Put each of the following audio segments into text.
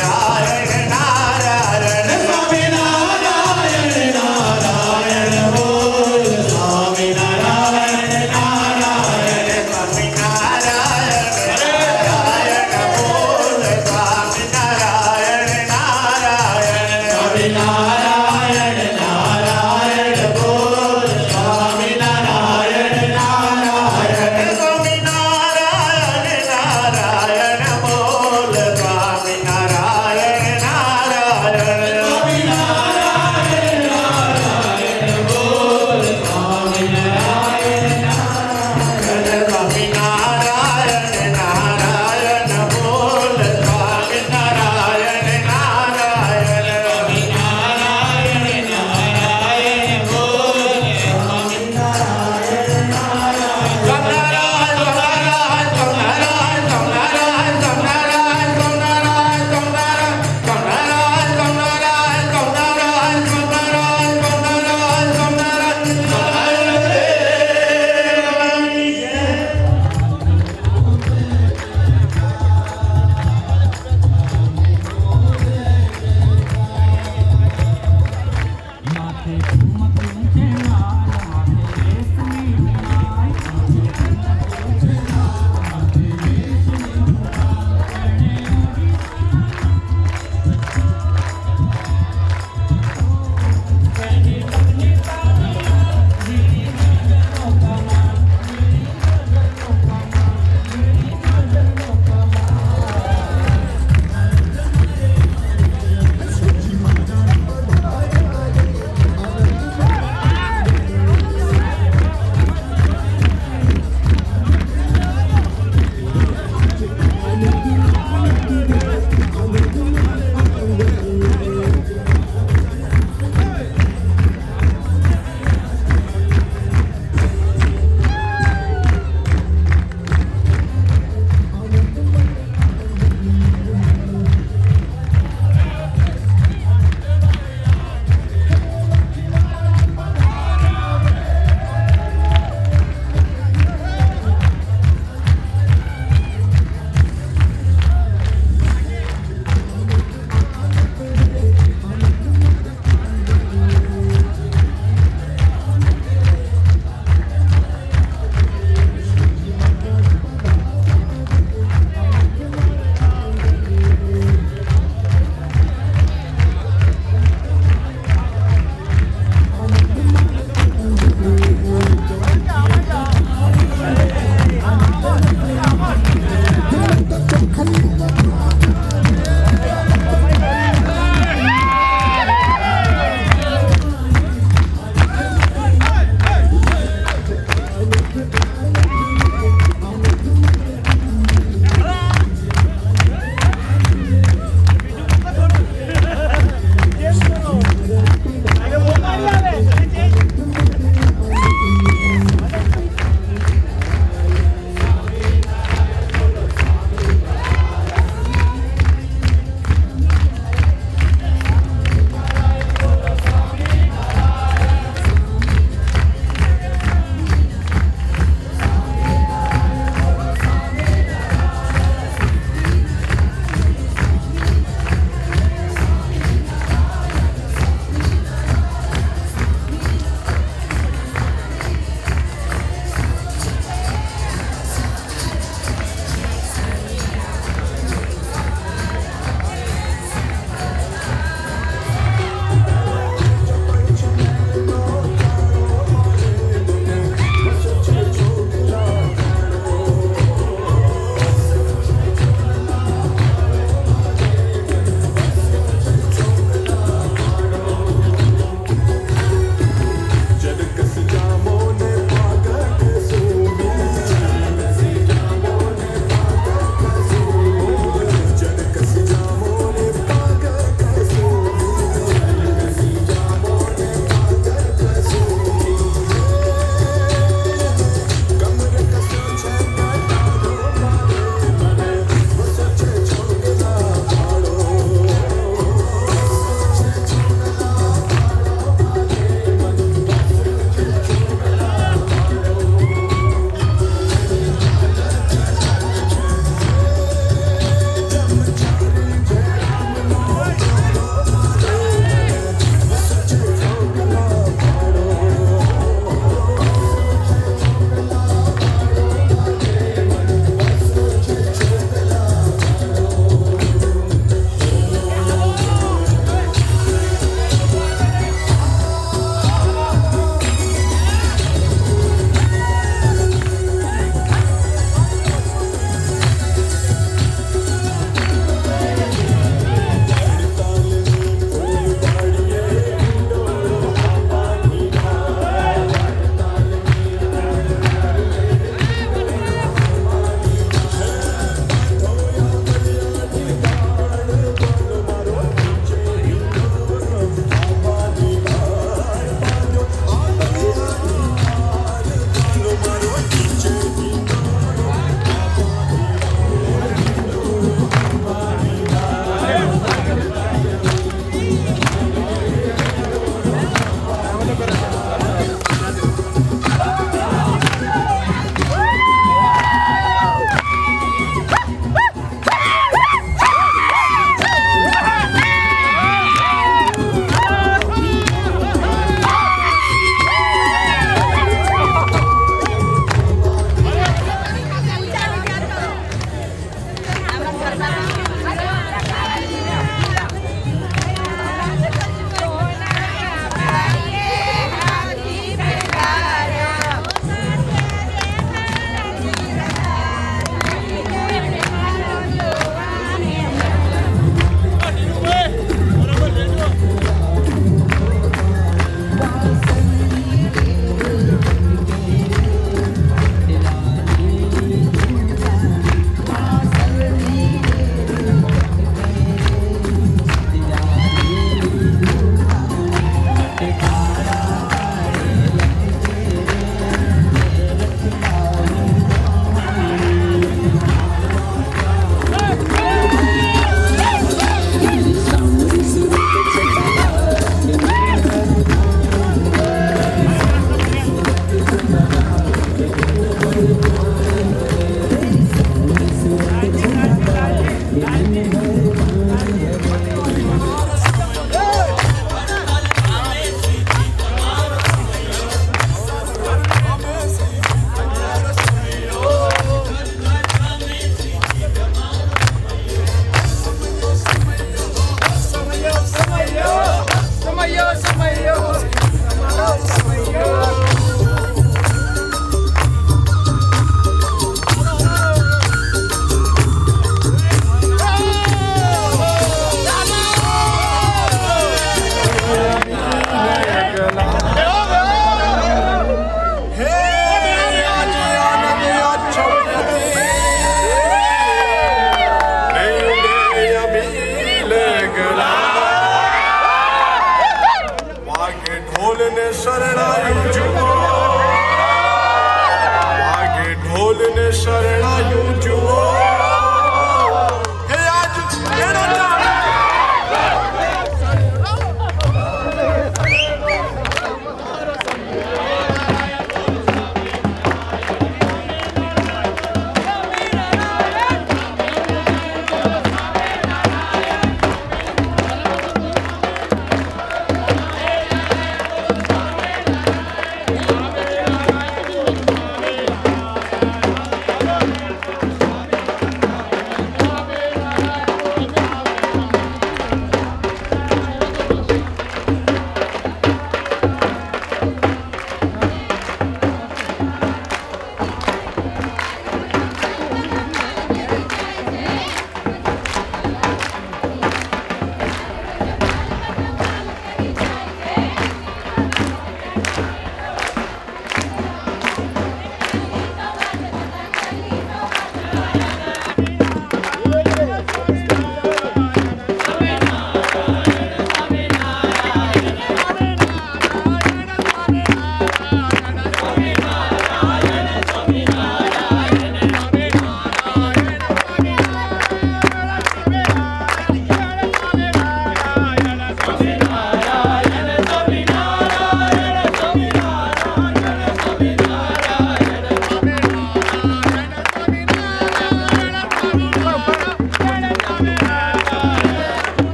નારાયણ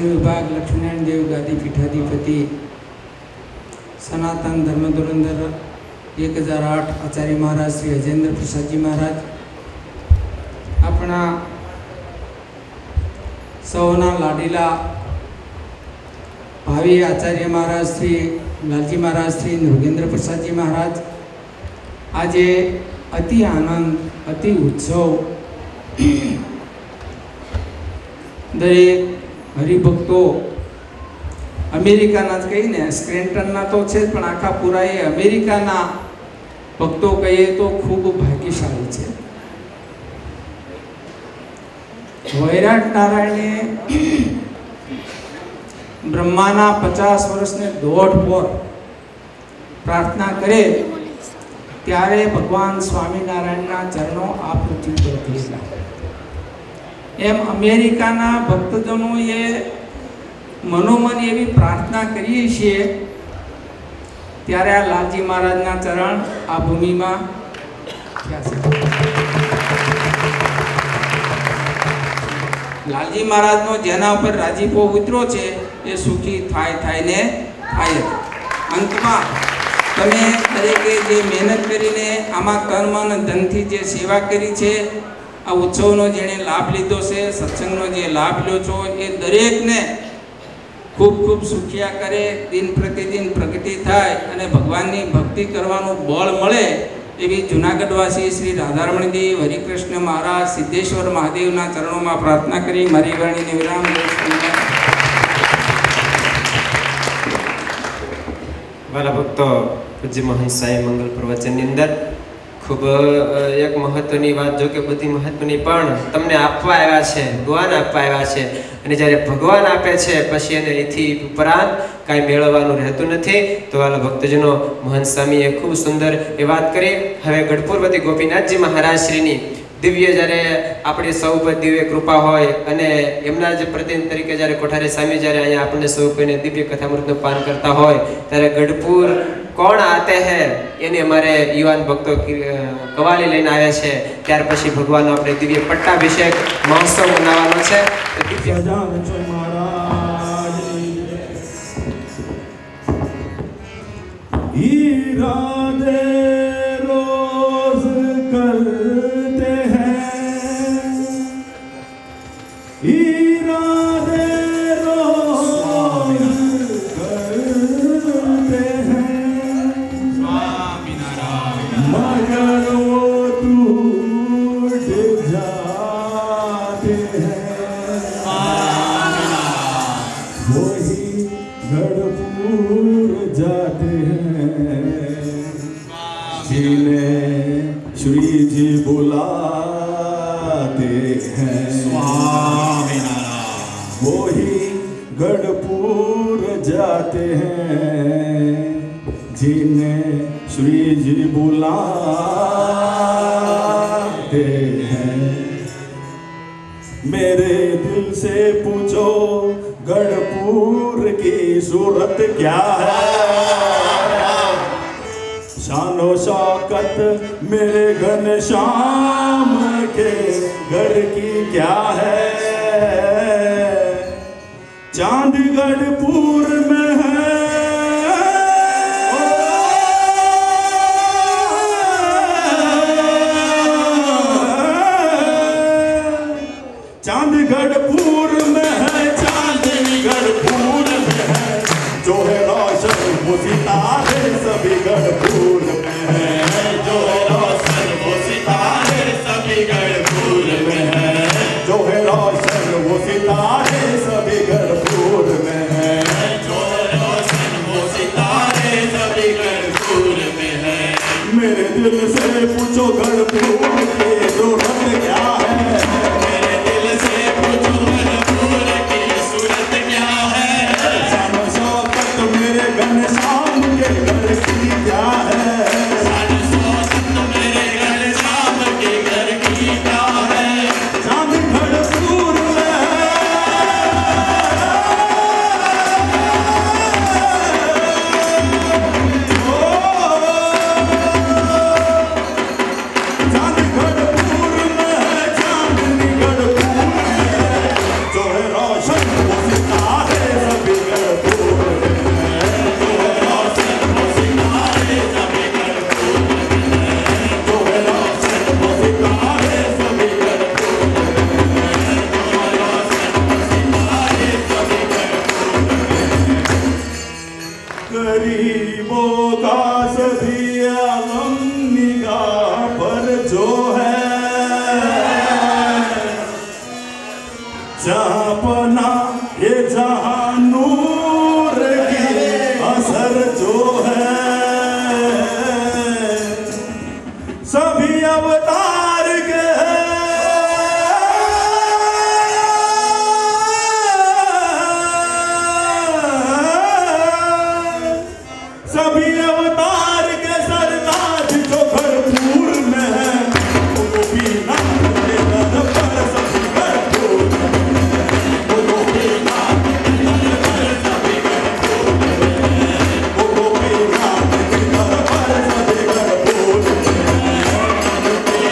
दक्षिण विभाग लक्ष्मीनारायण देव गादी पीठाधिपति सनातन धर्म धुरंधर 1008 आचार्य महाराज श्री अजेंद्र प्रसाद जी महाराज, अपना सौना लाडीला भावी आचार्य महाराज श्री लालजी महाराज श्री नृगेंद्र प्रसाद जी महाराज, आज अति आनंद अति उत्सव दरेक हरिभक्तो अमेरिकाना ज कहीने स्क्रेंटनना तो छे पण आखा पूरा ए अमेरिकाना भक्तो कहीए तो खूब भाग्यशाली छे। वैराट नारायणे ब्रह्माना 50 वर्षने दौड़ पर प्रार्थना करे त्यारे भगवान स्वामीनारायणना चरणों आ पृथ्वी पर थयेला। एम अमेरिकाना भक्तजनोए मनोमन एवी प्रार्थना करीए छीए त्यारे आ लालजी महाराजना चरण आ भूमिमां थया छे। लालजी महाराजनो जेना पर राजीपो उतरो छे ए सुखी थाय ने थाय। अंतमां तमे दरेके जे मेहनत करीने आमा कर्म अने धनथी जे सेवा करी छे, आ उत्सवनो जेने लाभ लीधो छे, सत्संगनो जे लाभ ल्यो छो ए दरेकने खूब खूब सुखिया करे, दिन प्रतिदिन प्रगति थाय अने भगवाननी भक्ति करवानुं बळ मळे एवी जूनागढ़वासी श्री राधारमण देव हरिकृष्ण महाराज सिद्धेश्वर महादेवना चरणों में प्रार्थना करी मारी वाणीने विराम देव। वाला भक्तो पूज्य महंत साई मंगल प्रवचन अंदर खूब एक महत्वनी बात, जो कि बधी महत्वनी पण तमने आपवा आव्या छे, भगवान आपवा आव्या छे अने ज्यारे भगवान आपे छे पछी एने एथी उपरांत काई मेळववानुं रहेतुं नथी। तो वाला भक्तजनो महंत स्वामीए खूब सुंदर ए वात करी। हवे गढ़पुरवती गोपीनाथजी महाराज श्रीनी दिव्य जયારે આપણી સૌ પર દિવ્ય કૃપા હોય અને એમના જ પ્રતિનિધિ તરીકે જ્યારે કોઠારી સ્વામી જ્યારે અહીંયા આપણને સૌ કોઈને દિવ્ય કથામૃતનું પાન કરતા હોય ત્યારે ગઢપુર કોણ આતે હે એને અમારે યુવાન ભક્તો કવાલી લઈને આવ્યા છે। ત્યાર પછી ભગવાનનો આપણે દિવ્ય પટ્ટાભિષેક મહોત્સવ મનાવવાનો છે। मेरे दिल से पूछो गढ़पुर की सूरत क्या है, शानो शौकत मेरे घनश्याम के घर की क्या है। चांद गढ़पुर में है, चांदगढ़पुर में है, चांदगढ़पुर में है, जो है रोशन वो सितारे सभी गढ़पुर में है, जो है रोशन वो सितारे सभी गढ़पुर में है, जो है रोशन वो सितारे सभी गढ़पुर में है, जो है रोशन वो सितारे सभी गढ़पुर में है। मेरे दिल से पूछो गढ़पुर की सूरत क्या है, अवतार के सभी अवतार के सरताज जो भरपूर में है वो भी नाथ के दर पर सभी भरपूर वो भी नाथ के दर पर सभी भरपूर वो भी नाथ के दर पर सभी भरपूर वो भी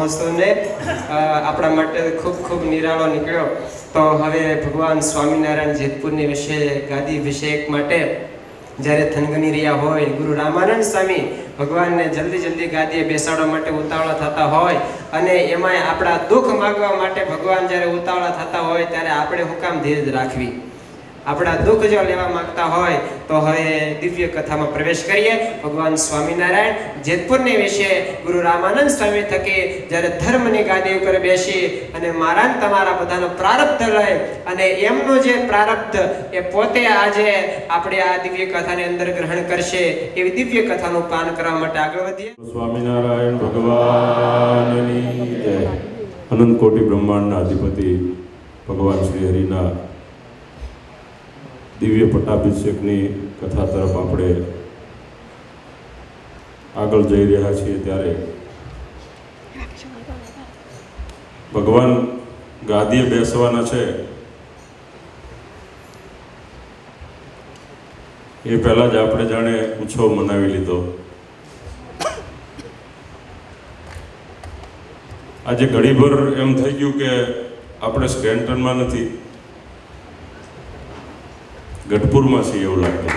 મહોત્સવને આપણા માટે ખૂબ ખૂબ નિરાળો નીકળ્યો. તો હવે ભગવાન સ્વામિનારાયણ જેતપુરની વિશે ગાદી અભિષેક માટે જ્યારે થનગની રહ્યા હોય, ગુરુ રામાનંદ સ્વામી ભગવાનને જલ્દી ગાદીએ બેસાડવા માટે ઉતાવળા થતા હોય અને એમાંય આપણા દુઃખ માગવા માટે ભગવાન જ્યારે ઉતાવળા થતા હોય ત્યારે આપણે હું કામ ધીરજ રાખવી? આપણા દુઃખ જો લેવા માંગતા હોય તો હવે દિવ્ય કથામાં પ્રવેશ કરીએ. ભગવાન સ્વામિનારાયણ જેતપુરની વિશે ગુરુ રામાનંદ સ્વામી થકી જ્યારે ધર્મની ગાદી ઉપર બેસી અને મારા તમારા બધાનો પ્રારબ્ધ લઈ અને એમનો જે પ્રારબ્ધ એ પોતે આજે આપણે આ દિવ્ય કથાની અંદર ગ્રહણ કરશે એવી દિવ્ય કથાનું પાન કરવા માટે આગળ વધીએ. સ્વામિનારાયણ ભગવાનની જય. અનંત કોટી બ્રહ્માંડના અધિપતિ ભગવાન શ્રી હરિના દિવ્ય પટ્ટાભિષેકની કથા તરફ આપણે આગળ જઈ રહ્યા છીએ ત્યારે ભગવાન ગાદીએ બેસવાના છે એ પહેલા જ આપણે જાણે ઉત્સવ મનાવી લીધો. આજે ઘડીભર એમ થઈ ગયું કે આપણે સ્ટેન્ટનમાં નથી, ગઢપુરમાં છીએ એવું લાગતું.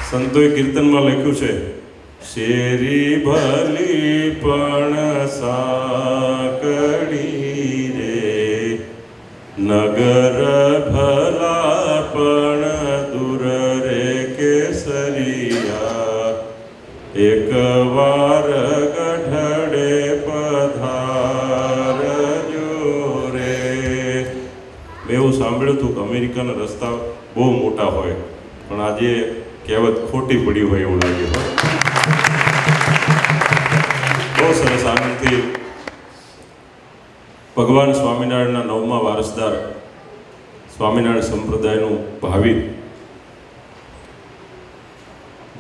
સંતોએ કીર્તનમાં લખ્યું છે, શેરી ભલી પણ સાંકડી રે, નગર ભલા પણ દૂર રે કેસરિયા, એક વાર ગઢડે પધારજો રે. મેં એવું સાંભળ્યું હતું કે અમેરિકાના રસ્તા બહુ મોટા હોય પણ આજે કહેવત ખોટી પડી હોય એવું લાગ્યું. બહુ સરસ. આનંદથી ભગવાન સ્વામિનારાયણના 9મા વારસદાર સ્વામિનારાયણ સંપ્રદાયનું ભાવિ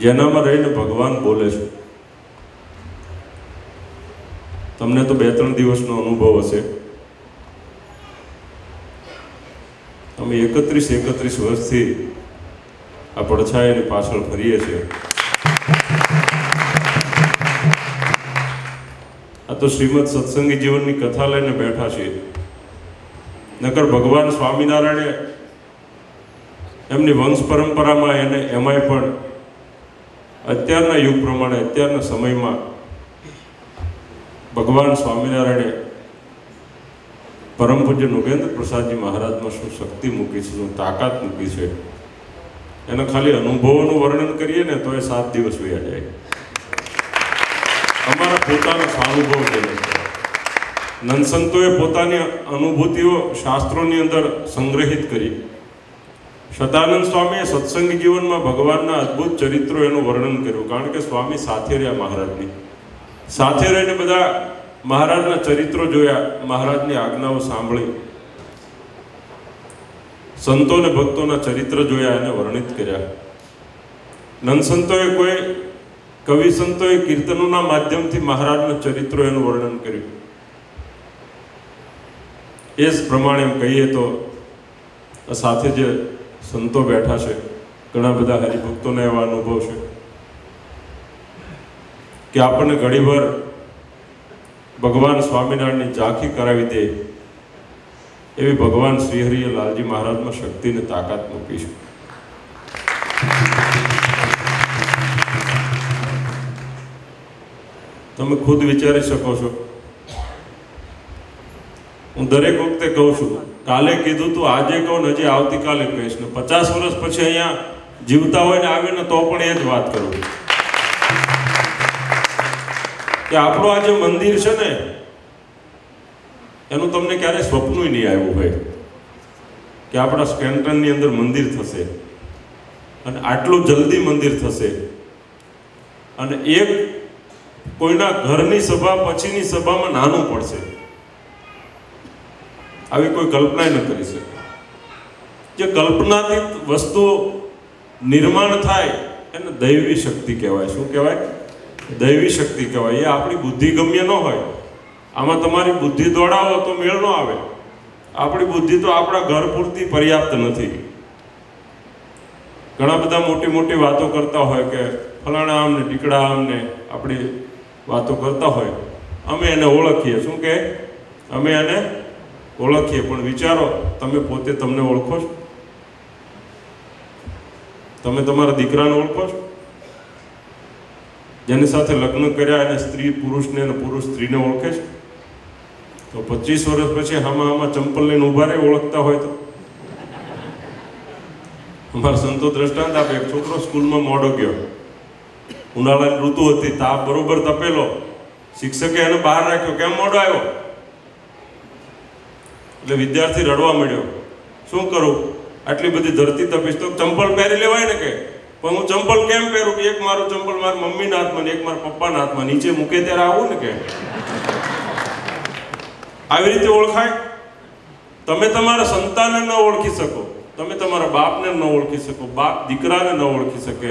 જેનામાં રહીને ભગવાન બોલે છે. તમને તો 2-3 દિવસનો અનુભવ હશે. અમે 31 વર્ષથી આ પડછાયાની પાછળ ફરીએ છીએ. આ તો શ્રીમદ સત્સંગી જીવનની કથા લઈને બેઠા છીએ. નકર ભગવાન સ્વામિનારાયણે એમની વંશ પરંપરામાં એને એમાંય પણ અત્યારના યુગ પ્રમાણે અત્યારના સમયમાં ભગવાન સ્વામિનારાયણે પરમ પૂજ્ય નૃગેન્દ્ર પ્રસાદજી મહારાજમાં શું શક્તિ મૂકી છે, શું તાકાત મૂકી છે, એના ખાલી અનુભવોનું વર્ણન કરીએ ને તો એ 7 દિવસ વયા જાય. અમારા પોતાના સ્વાનુભવ છે. નંદસંતોએ પોતાની અનુભૂતિઓ શાસ્ત્રોની અંદર સંગ્રહિત કરી. સદાનંદ સ્વામીએ સત્સંગી જીવનમાં ભગવાનના અદ્ભુત ચરિત્રો એનું વર્ણન કર્યું, કારણ કે સ્વામી સાથે રહ્યા મહારાજની. સાથે રહીને બધા મહારાજના ચરિત્રો જોયા, મહારાજની આજ્ઞાઓ સાંભળી, સંતો અને ભક્તોના ચરિત્ર જોયા અને વર્ણિત કર્યા. નંદસંતોએ કોઈ કવિ સંતોએ કીર્તનોના માધ્યમથી મહારાજના ચરિત્રો એનું વર્ણન કર્યું. એ જ પ્રમાણે એમ કહીએ તો સાથે જે સંતો બેઠા છે ઘણા બધા હરિભક્તોને એવા અનુભવ છે કે આપણને ઘણીવાર ભગવાન સ્વામિનારાયણની ઝાંખી કરાવી દે એવી ભગવાન શ્રીહરિએ લાલજી મહારાજમાં શક્તિને તાકાત મૂકી છે. તમે ખુદ વિચારી શકો છો. હું દરેક વખતે કહું છું, કાલે કીધું તું આજે કહું ને હજી આવતીકાલે કહીશ ને 50 વર્ષ પછી અહીંયા જીવતા હોય ને આવે ને તો પણ એ જ વાત કરું કે આપણું આ જે મંદિર છે ને એનું તમને ક્યારે સ્વપ્ન નહીં આવ્યું ભાઈ કે આપણા સ્કેન્ટનની અંદર મંદિર થશે અને આટલું જલ્દી મંદિર થશે અને એક કોઈના ઘરની સભા પછીની સભામાં નાનું પડશે. આવી કોઈ કલ્પના ન કરી શકે. જે કલ્પનાતીત વસ્તુઓ નિર્માણ થાય એને દૈવી શક્તિ કહેવાય. શું કહેવાય? દૈવી શક્તિ કહેવાય. એ આપણી બુદ્ધિ ગમ્ય ન હોય. આમાં તમારી બુદ્ધિ દોડાવો તો મેળ ન આવે. આપણી બુદ્ધિ તો આપણા ઘર પૂરતી પર્યાપ્ત નથી. ઘણા બધા મોટી મોટી વાતો કરતા હોય કે ફલાણા આમ ને ટીકડા આમ ને આપણી વાતો કરતા હોય, અમે એને ઓળખીએ. શું કે અમે એને ઓળખીએ, પણ વિચારો તમે પોતે તમને ઓળખો છો? તમે તમારા દીકરાને ઓળખો છો? જેની સાથે લગ્ન કર્યા એને સ્ત્રી પુરુષને અને પુરુષ સ્ત્રીને ઓળખે છે? તો 25 વર્ષ પછી આમાં ચંપલ લઈને ઊભા રહે ઓળખતા હોય તો? અમારા સંતો દ્રષ્ટાંત આપે. એક છોકરો સ્કૂલમાં મોડો ગયો, ઉનાળાની ઋતુ હતી, તાપ બરોબર તપેલો, શિક્ષકે એને બહાર રાખ્યો. કેમ મોડો આવ્યો? એટલે વિદ્યાર્થી રડવા મળ્યો. શું કરું, આટલી બધી ધરતી તપીશ તો ચંપલ પહેરી લેવાય ને કે? પણ હું ચંપલ કેમ પહેરું કે એક મારું ચંપલ મારા મમ્મીના હાથમાં ને એક મારા પપ્પાના હાથમાં, નીચે મૂકે ત્યારે આવું ને કે? આવી રીતે ઓળખાય? તમે તમારા સંતાનને ન ઓળખી શકો, તમે તમારા બાપને ન ઓળખી શકો, બાપ દીકરાને ન ઓળખી શકે,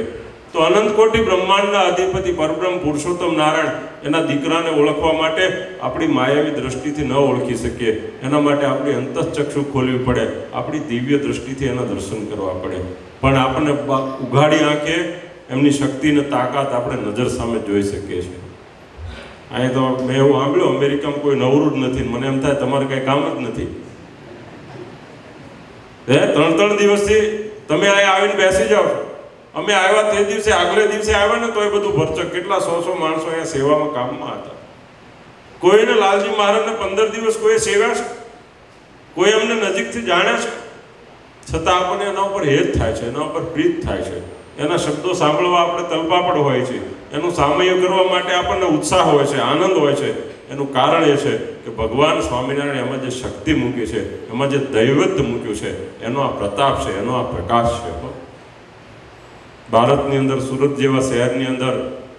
તો અનંત કોટી બ્રહ્માંડના અધિપતિ પરબ્રહ્મ પુરુષોત્તમ નારાયણ એના દીકરાને ઓળખવા માટે આપણી માયાવી દ્રષ્ટિથી ન ઓળખી શકીએ. એના માટે આપણી અંતઃચક્ષુ ખોલવી પડે, આપણી દિવ્ય દ્રષ્ટિથી એના દર્શન કરવા પડે. પણ આપણને ઉઘાડી આંખે એમની શક્તિ ને તાકાત આપણે નજર સામે જોઈ શકીએ છીએ. અહીં તો મેં એવું સાંભળ્યું, અમેરિકામાં કોઈ નવરું જ નથી. મને એમ થાય તમારે કંઈ કામ જ નથી. 3 દિવસથી તમે અહીંયા આવીને બેસી જાઓ. અમે આવ્યા તે દિવસે, આગલે દિવસે આવ્યા ને તો એ બધું ભરચક, કેટલા 100 માણસો અહીંયા સેવામાં કામમાં હતા. કોઈને લાલજી મહારાજને 15 દિવસ કોઈ સેવ્યા છે? કોઈ અમને નજીકથી જાણ્યા છે? છતાં આપણને એના ઉપર હેત થાય છે, એના ઉપર પ્રીત થાય છે, એના શબ્દો સાંભળવા આપણે તલપાપડ હોય છે, એનું સામયિક કરવા માટે આપણને ઉત્સાહ હોય છે, આનંદ હોય છે. એનું કારણ એ છે કે ભગવાન સ્વામિનારાયણ એમાં જે શક્તિ મૂકી છે, એમાં જે દૈવત્વ મૂક્યું છે, એનો આ પ્રતાપ છે, એનો આ પ્રકાશ છે. ભારતની અંદર સુરત જેવા શહેરની અંદર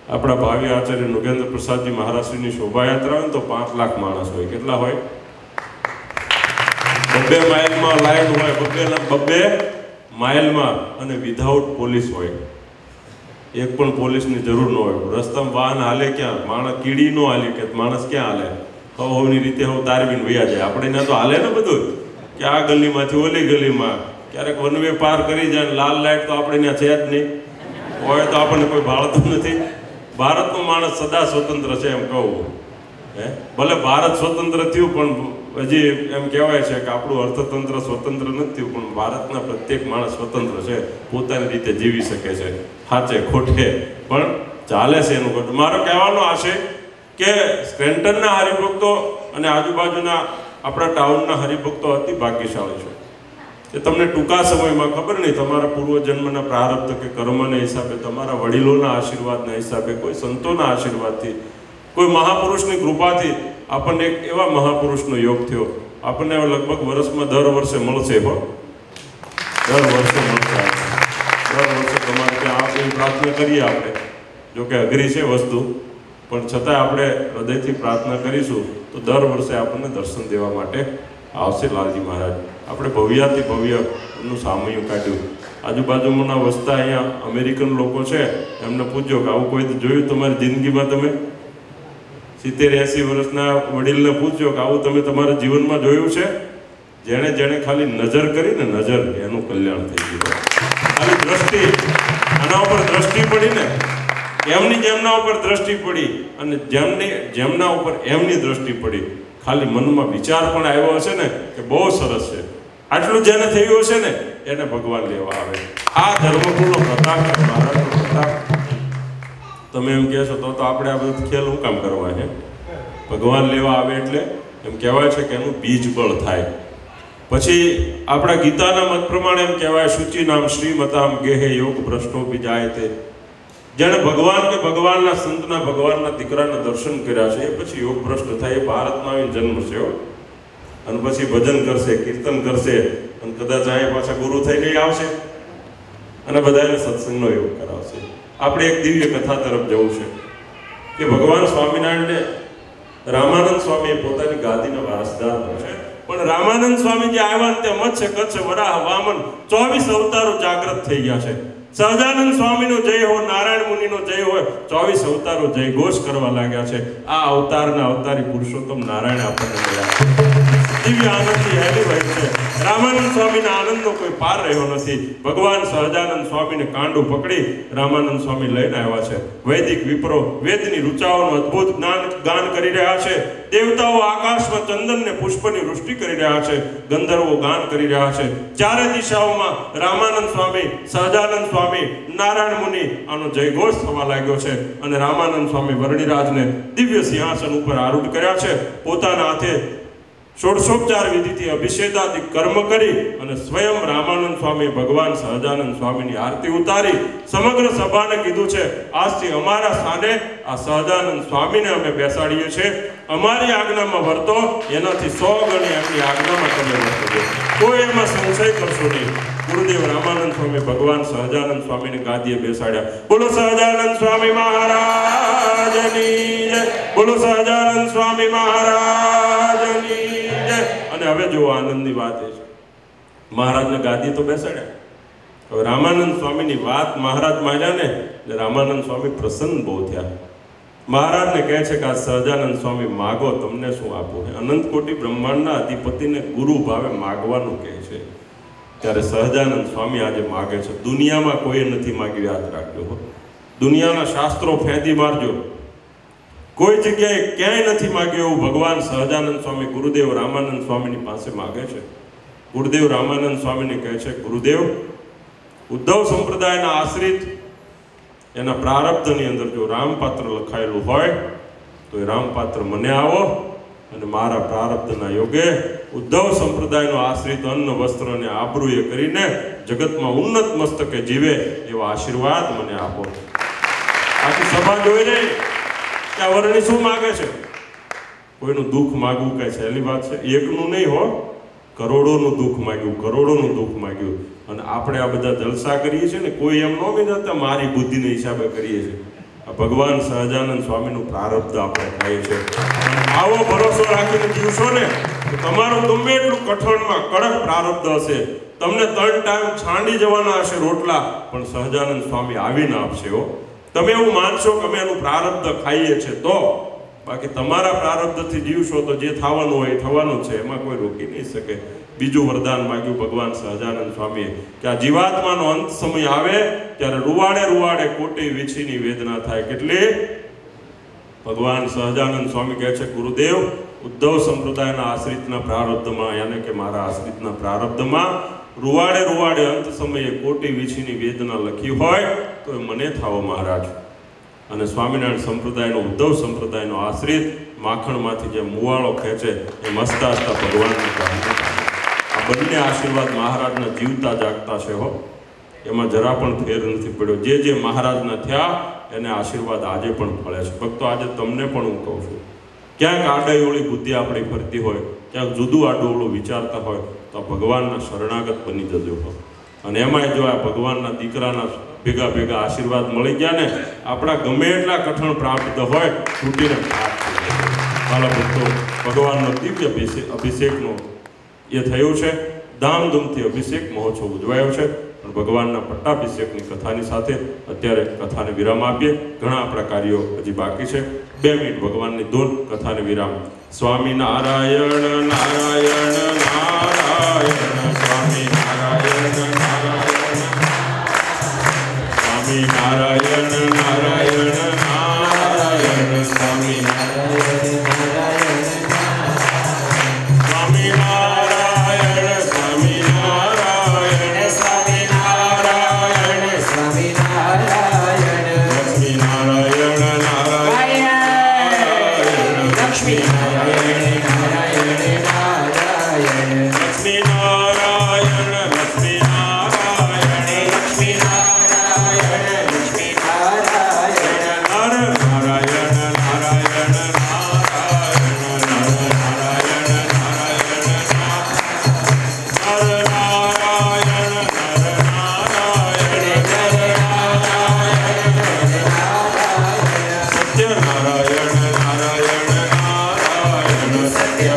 આપણા ભાવિ આચાર્ય નૃગેન્દ્ર પ્રસાદજી મહારાજશ્રીની શોભાયાત્રા હોય તો 5 લાખ માણસ હોય. કેટલા હોય? 2 માઇલમાં લાઈન હોય, 2 માઇલમાં, અને વિધાઉટ પોલીસ હોય. એક પણ પોલીસની જરૂર ન હોય. રસ્તામાં વાહન હાલે ક્યાં? માણસ કીડી નો હાલે કે માણસ ક્યાં હાલે? હવની રીતે હવે તારવીને વયા જાય. આપણે ત્યાં તો હાલે ને બધું, કે આ ગલીમાંથી ઓલી ગલીમાં, ક્યારેક વનવે પાર કરી જાય. લાલ લાઈટ તો આપણે ત્યાં છે જ નહીં હોય, તો આપણને કોઈ ભાળતું નથી. ભારતનો માણસ સદા સ્વતંત્ર છે એમ કહું. ભલે ભારત સ્વતંત્ર થયું પણ હજી એમ કહેવાય છે કે આપણું અર્થતંત્ર સ્વતંત્ર નથી થયું, પણ ભારતના પ્રત્યેક માણસ સ્વતંત્ર છે, પોતાની રીતે જીવી શકે છે. સાચે ખોટે પણ ચાલે છે એનું ખોટું. મારો કહેવાનો આ છે કે સ્કેન્ટનના હરિભક્તો અને આજુબાજુના આપણા ટાઉનના હરિભક્તો અતિ ભાગ્યશાળી છે. એ તમને ટૂંકા સમયમાં, ખબર નહીં તમારા પૂર્વજન્મના પ્રારબ્ધ કે કર્મના હિસાબે, તમારા વડીલોના આશીર્વાદના હિસાબે, કોઈ સંતોના આશીર્વાદથી, કોઈ મહાપુરુષની કૃપાથી આપણને એક એવા મહાપુરુષનો યોગ થયો. આપણને લગભગ વર્ષમાં દર વર્ષે મળશે. દર વર્ષે મળશે. દર વર્ષે તમારે ત્યાં આપણી પ્રાર્થના કરીએ આપણે. જોકે અઘરી છે વસ્તુ, પણ છતાં આપણે હૃદયથી પ્રાર્થના કરીશું તો દર વર્ષે આપણને દર્શન દેવા માટે આવશે લાલજી મહારાજ. આપણે ભવ્યાથી ભવ્ય એમનું સામયું કાઢ્યું. આજુબાજુના વસતા અહીંયા અમેરિકન લોકો છે, એમને પૂછજો કે આવું કોઈ જોયું તમારી જિંદગીમાં? તમે 70-80 વર્ષના વડીલને પૂછજો કે આવું તમે તમારા જીવનમાં જોયું છે? જેણે ખાલી નજર કરી ને, નજર, એનું કલ્યાણ થઈ ગયું. ખાલી દ્રષ્ટિ, આના ઉપર દ્રષ્ટિ પડી ને, એમની જેમના ઉપર દ્રષ્ટિ પડી, અને જેમના ઉપર એમની દ્રષ્ટિ પડી, ખાલી મનમાં વિચાર પણ આવ્યો હશે ને કે બહુ સરસ છે, આટલું જેને થયું હશે ને એને ભગવાન લેવા આવે. આ ધર્મકુળનો પ્રતાપ છે, મહારાજનો પ્રતાપ. તમે એમ કહેશો તો આપણે આ બધું ખેલ શું કામ કરવા છે? ભગવાન લેવા આવે એટલે એમ કહેવાય છે કે એનું બીજ બળ થાય. પછી આપણા ગીતાના મત પ્રમાણે એમ કહેવાય, શુચિ નામ શ્રીમતામ ગેહે યોગ ભ્રષ્ટોપી જાય તે. જેણે ભગવાન કે ભગવાનના સંતના, ભગવાનના દીકરાના દર્શન કર્યા છે, એ પછી યોગ ભ્રષ્ટ થાય. એ ભારતમાં આવીને જન્મ છે, અને પછી ભજન કરશે, કીર્તન કરશે, અને કદાચ અહીંયા પાછા ગુરુ થઈને આવશે અને બધાને સત્સંગનો યોગ કરાવશે. આપણે એક દિવ્ય કથા તરફ જવું છે કે ભગવાન સ્વામિનારાયણને રામાનંદ સ્વામી પોતાની ગાદીના વારસદાર છે. પણ રામાનંદ સ્વામી જે આવ્યા તે મત્સ્ય, કચ્છ, વરાહ, વામન 24 અવતારો જાગૃત થઈ ગયા છે. સહજાનંદ સ્વામીનો જય હો, નારાયણ મુનિનો જય હોય, 24 અવતારો જય ઘોષ કરવા લાગ્યા છે. આ અવતારના અવતારી પુરુષોત્તમ નારાયણ આપણને મળ્યા. દિવ્ય આનંદથી હેલી હોય છે. રામાનંદ સ્વામીના આનંદનો કોઈ પાર રહ્યો નથી. ભગવાન સહજાનંદ સ્વામીને કાંડું પકડી રામાનંદ સ્વામી લઈને આવ્યા છે. વૈદિક વિપ્રો વેદની ઋચાઓનું અદ્ભુત ગાન કરી રહ્યા છે. દેવતાઓ આકાશમાં ચંદનને પુષ્પની વૃષ્ટિ કરી રહ્યા છે. ગંધર્વો ગાન કરી રહ્યા છે. ચારે દિશાઓમાં રામાનંદ સ્વામી, સહજાનંદ સ્વામી, નારાયણ મુનિ આનો જયઘોષ થવા લાગ્યો છે. અને રામાનંદ સ્વામી વર્ણિરાજને દિવ્ય સિંહાસન ઉપર આરૂઢ કર્યા છે. પોતાના હાથે ષોડશોપચાર વિધિથી અભિષેકાદિક કર્મ કરી અને સ્વયં રામાનંદ સ્વામી ભગવાન સહજાનંદ સ્વામીની આરતી ઉતારી સમગ્ર સભાને કીધું છે, આજથી અમારા સ્થાને આ સહજાનંદ સ્વામીને અમે બેસાડીએ છીએ. અમારી આજ્ઞામાં વર્તો, એનાથી 100 ગણી એમની આજ્ઞામાં તમે વર્તજો. કોઈ એમાં સંશય કરશો નહીં. ગુરુદેવ રામાનંદ સ્વામી ભગવાન સહજાનંદ સ્વામીને ગાદીએ બેસાડ્યા. બોલો સહજાનંદ સ્વામી મહારાજની જય. બોલો સહજાનંદ સ્વામી મહારાજની જય. અને હવે જો આનંદની વાત એ છે, મહારાજને ગાદી તો બેસાડ્યા. હવે રામાનંદ સ્વામીની વાત મહારાજ માન્યા ને એટલે રામાનંદ સ્વામી પ્રસન્ન બહુ થયા. મહારાજને કહે છે કે આ સહજાનંદ સ્વામી માગો, તમને શું આપું. અનંત કોટી બ્રહ્માંડના અધિપતિને ગુરુ ભાવે માગવાનું કહે છે. ત્યારે સહજાનંદ સ્વામી આજે માગે છે. દુનિયામાં કોઈ નથી માગ્યું, યાદ રાખજો. દુનિયાના શાસ્ત્રો ફેંદી મારજો, કોઈ જગ્યાએ ક્યાંય નથી માગ્યું એવું ભગવાન સહજાનંદ સ્વામી ગુરુદેવ રામાનંદ સ્વામીની પાસે માગે છે. ગુરુદેવ રામાનંદ સ્વામીને કહે છે, ગુરુદેવ ઉદ્ધવ સંપ્રદાયના આશ્રિત એના પ્રારબ્ધની અંદર જો રામપાત્ર લખાયેલું હોય તો એ રામપાત્ર મને આવો અને મારા પ્રારબ્ધના યોગે ઉદ્ધવ સંપ્રદાયનો આશ્રિત અન્ન વસ્ત્ર અને આબરૂએ કરીને જગતમાં ઉન્નત મસ્તકે જીવે એવા આશીર્વાદ મને આપો. આખી સભા જોઈ રહી કે આ વર્ણી શું માગે છે. કોઈનું દુઃખ માગવું કઈ સહેલી વાત છે? એકનું નહીં હો, કરોડોનું દુઃખ માગ્યું, કરોડોનું દુઃખ માગ્યું. અને આપણે આ બધા જલસા કરીએ છીએ ને, કોઈ એમ ન વિચારતા મારી બુદ્ધિના હિસાબે કરીએ છીએ. આ ભગવાન સહજાનંદ સ્વામીનું પ્રારબ્ધ આપણે ખાઈએ છીએ. આવો ભરોસો રાખીને જીવશો ને તો તમારું ગમે એટલું કઠણમાં કડક પ્રારબ્ધ હશે, તમને 3 ટાઈમ છાંડી જવાના હશે રોટલા, પણ સહજાનંદ સ્વામી આવીને આપશે હો. તમે એવું માનશો કે અમે એનું પ્રારબ્ધ ખાઈએ છીએ તો, બાકી તમારા પ્રારબ્ધથી જીવશો તો જે થવાનું હોય એ થવાનું છે, એમાં કોઈ રોકી નહીં શકે. બીજું વરદાન માગ્યું ભગવાન સહજાનંદ સ્વામીએ કે આ જીવાત્માનો અંત સમય આવે ત્યારે રૂવાડે રૂવાડે કોટી વીછીની વેદના થાય. કેટલી? ભગવાન સહજાનંદ સ્વામી કહે છે, ગુરુદેવ ઉદ્ધવ સંપ્રદાયના આશ્રિતના પ્રારબ્ધમાં, યાને કે મારા આશ્રિતના પ્રારબ્ધમાં રૂવાડે રૂવાડે અંત સમયે કોટી વીછીની વેદના લખી હોય તો એ મને થાવો મહારાજ. અને સ્વામિનારાયણ સંપ્રદાયનો ઉદ્ધવ સંપ્રદાયનો આશ્રિત માખણમાંથી જે મુવાળો ખેંચે એ મસ્તા હસતા ભગવાનને કહે. આ બંને આશીર્વાદ મહારાજના જીવતા જાગતા છે હો, એમાં જરા પણ ફેર નથી પડ્યો. જે જે મહારાજના થયા એને આશીર્વાદ આજે પણ ફળે છે. ભક્તો આજે તમને પણ હું કહું છું, ક્યાંક આડાયોળી બુદ્ધિ આપણી ફરતી હોય, ક્યાંક જુદું આડોળું વિચારતા હોય તો ભગવાનના શરણાગત બની જજો હો. અને એમાંય જો આ ભગવાનના દીકરાના ભેગા ભેગા આશીર્વાદ મળી ગયા ને, આપણા ગમે એટલા કઠણ પ્રાપ્ત હોય તૂટીને વાલા ભક્તો, ભગવાનનો દિવ્ય અભિષેકનો એ થયું છે. ધામધૂમથી અભિષેક મહોત્સવ ઉજવાયો છે. પણ ભગવાનના પટ્ટાભિષેકની કથાની સાથે અત્યારે કથાને વિરામ આપીએ. ઘણા આપણા કાર્યો હજી બાકી છે. 2 મિનિટ ભગવાનની ધૂન, કથાને વિરામ. સ્વામી નારાયણ નારાયણ નારાયણ, સ્વામી નારાયણ નારાયણ, સ્વામી નારાયણ નારાયણ નારાયણ, સ્વામી નારાયણ નારાયણ, સ્વામી નારાયણ, સ્વામી નારાયણ, સ્વામી નારાયણ, સ્વામી નારાયણ, લક્ષ્મી નારાયણ નારાયણ, લક્ષ્મી નારાયણ નારાયણ નારાયણ, લક્ષ્મી નારાયણ, લક્ષ્મી નારાયણ, લક્ષ્મી નારાયણ, લક્ષ્મી નારાયણ, નર નારાયણ નારાયણ નારાયણ, નર નારાયણ નારાયણ નારાયણ, નર નારાયણ, નર નારાયણ, સત્ય નારાયણ નારાયણ નારાયણ, સત્ય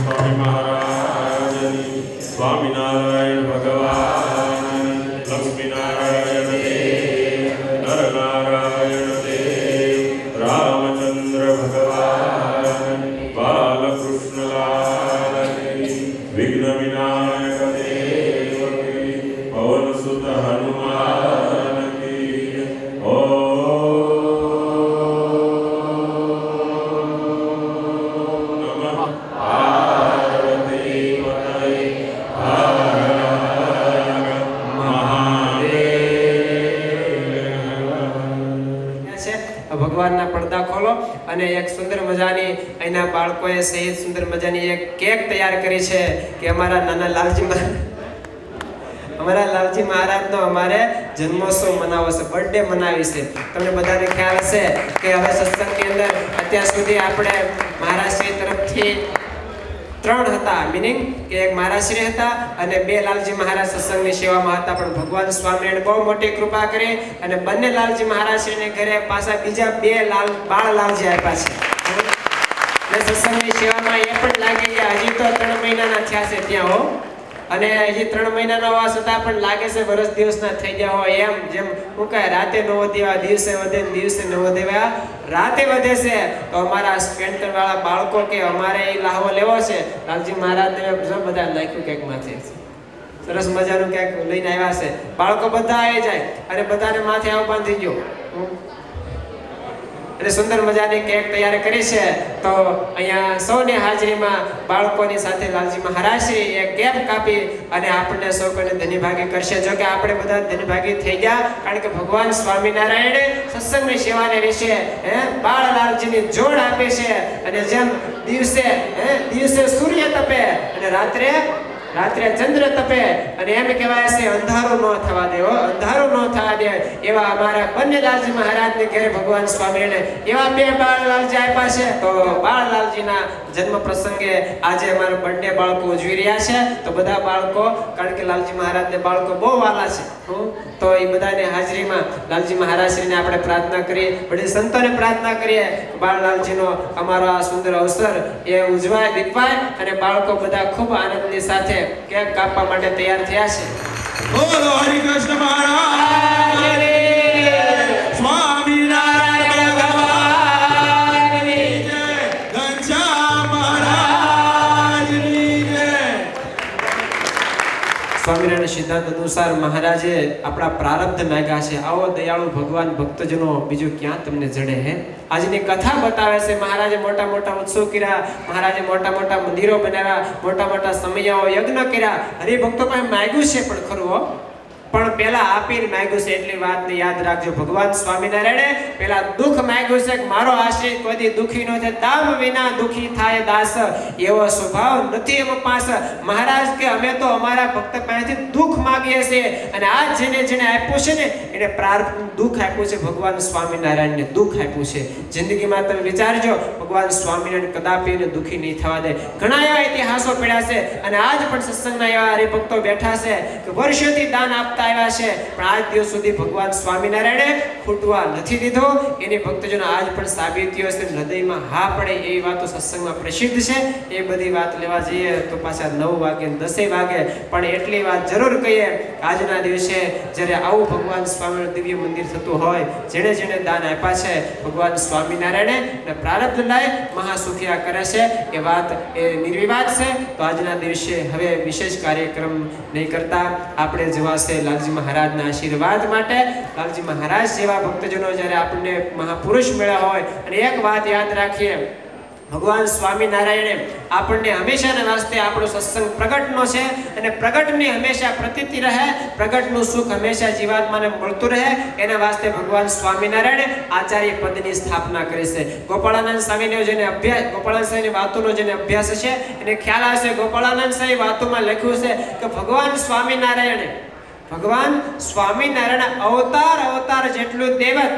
સ્વામી મહારાજની, સ્વામિનારાયણ ભગવાન, લક્ષ્મીનારાયણ દેવ, નરનારાયણ દેવ, રામચંદ્ર ભગવાન, બાલકૃષ્ણલાલ, વિઘ્ન વિનાયક દેવ, પવન સુત હનુમાન કી. ભગવાનના પડદા ખોલો અને એક સુંદર મજાની અહીંના બાળકોએ સહિત સુંદર મજાની એક કેક તૈયાર કરી છે કે અમારા નાના લાલજી મહારાજનો અમારે જન્મોત્સવ મનાવવો છે, બર્થડે મનાવી છે. તમને બધાને ખ્યાલ હશે કે હવે સત્સંગની અંદર અત્યાર સુધી આપણે મહારાજશ્રી તરફથી 3 હતા, મીનિંગ કે એક મહારાજશ્રી હતા અને 2 લાલજી મહારાજ સત્સંગની સેવામાં હતા. પણ ભગવાન સ્વામિનારાયણ બહુ મોટી કૃપા કરી અને બંને લાલજી મહારાજશ્રીને ઘરે પાછા બીજા 2 બાળ લાલજી આપ્યા છે. અને સત્સંગની સેવામાં એ પણ લાગે કે હજી તો 3 મહિનાના થયા છે ત્યાં હો, અને હજી 3 મહિનાના હોવા છતાં પણ લાગે છે વર્ષ દિવસના થઈ ગયા હોય એમ. જેમ હું કહે રાતે ન વધેવા દિવસે વધે, દિવસે ન વધેવા રાતે વધે છે. તો અમારા સ્પેન્ટર વાળા બાળકો કે અમારે એ લાહવો લેવો છે, લાલજી મહારાજને બધા નાખ્યું કેક માથે સરસ મજાનું કેક લઈને આવ્યા છે. બાળકો બધા આવી જાય અને બધાને માથે આવ બાંધી ગયો અને સુંદર મજાની કેક તૈયાર કરી છે. તો અહીંયા સૌની હાજરીમાં બાળકોની સાથે લાલજી મહારાજશ્રી એક કેક કાપી અને આપણને સૌ કોઈને ધન્યભાગી કરશે. જો કે આપણે બધા ધન્યભાગી થઈ ગયા, કારણ કે ભગવાન સ્વામિનારાયણે સત્સંગની સેવાને વિશે બાળ લાલજીની જોડ આપી છે. અને જેમ દિવસે સૂર્ય તપે અને રાત્રે ચંદ્ર તપે, અને એમ કહેવાય છે અંધારું ન થવા દે, અંધારું ન થવા દે. એવા અમારા બંને લાલજી મહારાજને ઘરે ભગવાન સ્વામિનારાયણ એવા 2 બાળ લાલજી આપ્યા છે. તો બાળ લાલજીના જન્મ પ્રસંગે આજે અમારો બર્થડે બાળકો ઉજવી રહ્યા છે. તો બધા બાળકો, કારણ કે લાલજી મહારાજને બાળકો બહુ વાલા છે, તો એ બધાની હાજરીમાં લાલજી મહારાજશ્રીને આપણે પ્રાર્થના કરીએ, બધી સંતોને પ્રાર્થના કરીએ બાળ લાલજીનો અમારો આ સુંદર અવસર એ ઉજવાય, દીપાય અને બાળકો બધા ખૂબ આનંદની સાથે કેક કાપવા માટે તૈયાર થયા છે. બોલો હરિ કૃષ્ણ મહારાજ, સ્વામિનારાયણ ભગવાનની જય, ઘનશ્યામ મહારાજની જય. સ્વામિનારાયણ સિદ્ધાંત અનુસાર મહારાજે આપણા પ્રારબ્ધ નાખ્યા છે. આવો દયાળુ ભગવાન ભક્તજનો બીજું ક્યાં તમને જડે હે. આજની કથા બતાવે છે મહારાજે મોટા મોટા ઉત્સવ કર્યા, મહારાજે મોટા મોટા મંદિરો બનાવ્યા, મોટા મોટા સમયાઓ યજ્ઞ કર્યા. હરિભક્તો પાસે માંગ્યું છે પણ ખરું, પણ પેલા આપીને માંગ્યું છે. એટલી વાતને યાદ રાખજો. ભગવાન સ્વામિનારાયણે પેલા દુઃખ માંગ્યું છે કે મારો આશ્રિત કોઈ દુઃખી ન થાય, દામ વિના દુઃખી થાય દાસ, એવો સ્વભાવ નથી એમ પાસ. મહારાજ કે અમે તો અમારા ભક્ત પાસેથી દુઃખ માંગીએ છીએ, અને આ જેને આપ્યું છે ને એને પ્રારબ્ધ દુઃખ આપ્યું છે. ભગવાન સ્વામિનારાયણને દુઃખ આપ્યું છે. જિંદગીમાં તમે વિચારજો, ભગવાન સ્વામિનારાયણ કદાપી એને દુઃખી નહીં થવા દે. ઘણા એવા ઇતિહાસો પડ્યા છે, અને આજ પણ સત્સંગના એવા હરિભક્તો બેઠા છે કે વર્ષોથી દાન આપતા આવ્યા છે, પણ આજ દિવસ સુધી ભગવાન સ્વામિનારાયણે ખૂટવા નથી દીધો. એની ભક્તજનો આજ પણ સાબિતીઓ છે, હૃદયમાં હા પડે એવી વાતો સત્સંગમાં પ્રસિદ્ધ છે. એ બધી વાત લેવા જઈએ તો પાછા 9 વાગે 10 વાગે, પણ એટલી વાત જરૂર કહીએ આજના દિવસે જ્યારે આવું ભગવાન સ્વામિનારાયણ દિવ્ય મંદિર થતું હોય, જેણે જેણે દાન આપ્યા છે ભગવાન સ્વામિનારાયણે પ્રારબ્ધ લાય મહાસુખિયા કરે છે. એ વાત એ નિર્વિવાદ છે. તો આજના દિવસે હવે વિશેષ કાર્યક્રમ નહીં કરતા આપણે જવાશે લાલજી મહારાજના આશીર્વાદ માટે. લાલજી મહારાજ જેવા ભક્તજનો જ્યારે આપણને મહાપુરુષ મળ્યા હોય, અને એક વાત યાદ રાખીએ, ભગવાન સ્વામિનારાયણે આપણને હંમેશાના વાસ્તે આપણો સત્સંગ પ્રગટનો છે, અને પ્રગટની હંમેશા પ્રતીતિ રહે, પ્રગટનું સુખ હંમેશા જીવાત્માને મળતું રહે, એના વાસ્તે ભગવાન સ્વામિનારાયણે આચાર્ય પદની સ્થાપના કરી છે. ગોપાળાનંદ સ્વામીનો જેને અભ્યાસ, ગોપાળાનંદ સ્વામીની વાતોનો જેને અભ્યાસ છે એને ખ્યાલ આવશે. ગોપાળાનંદ સ્વામી વાતોમાં લખ્યું છે કે ભગવાન સ્વામિનારાયણ અવતાર જેટલું દેવત,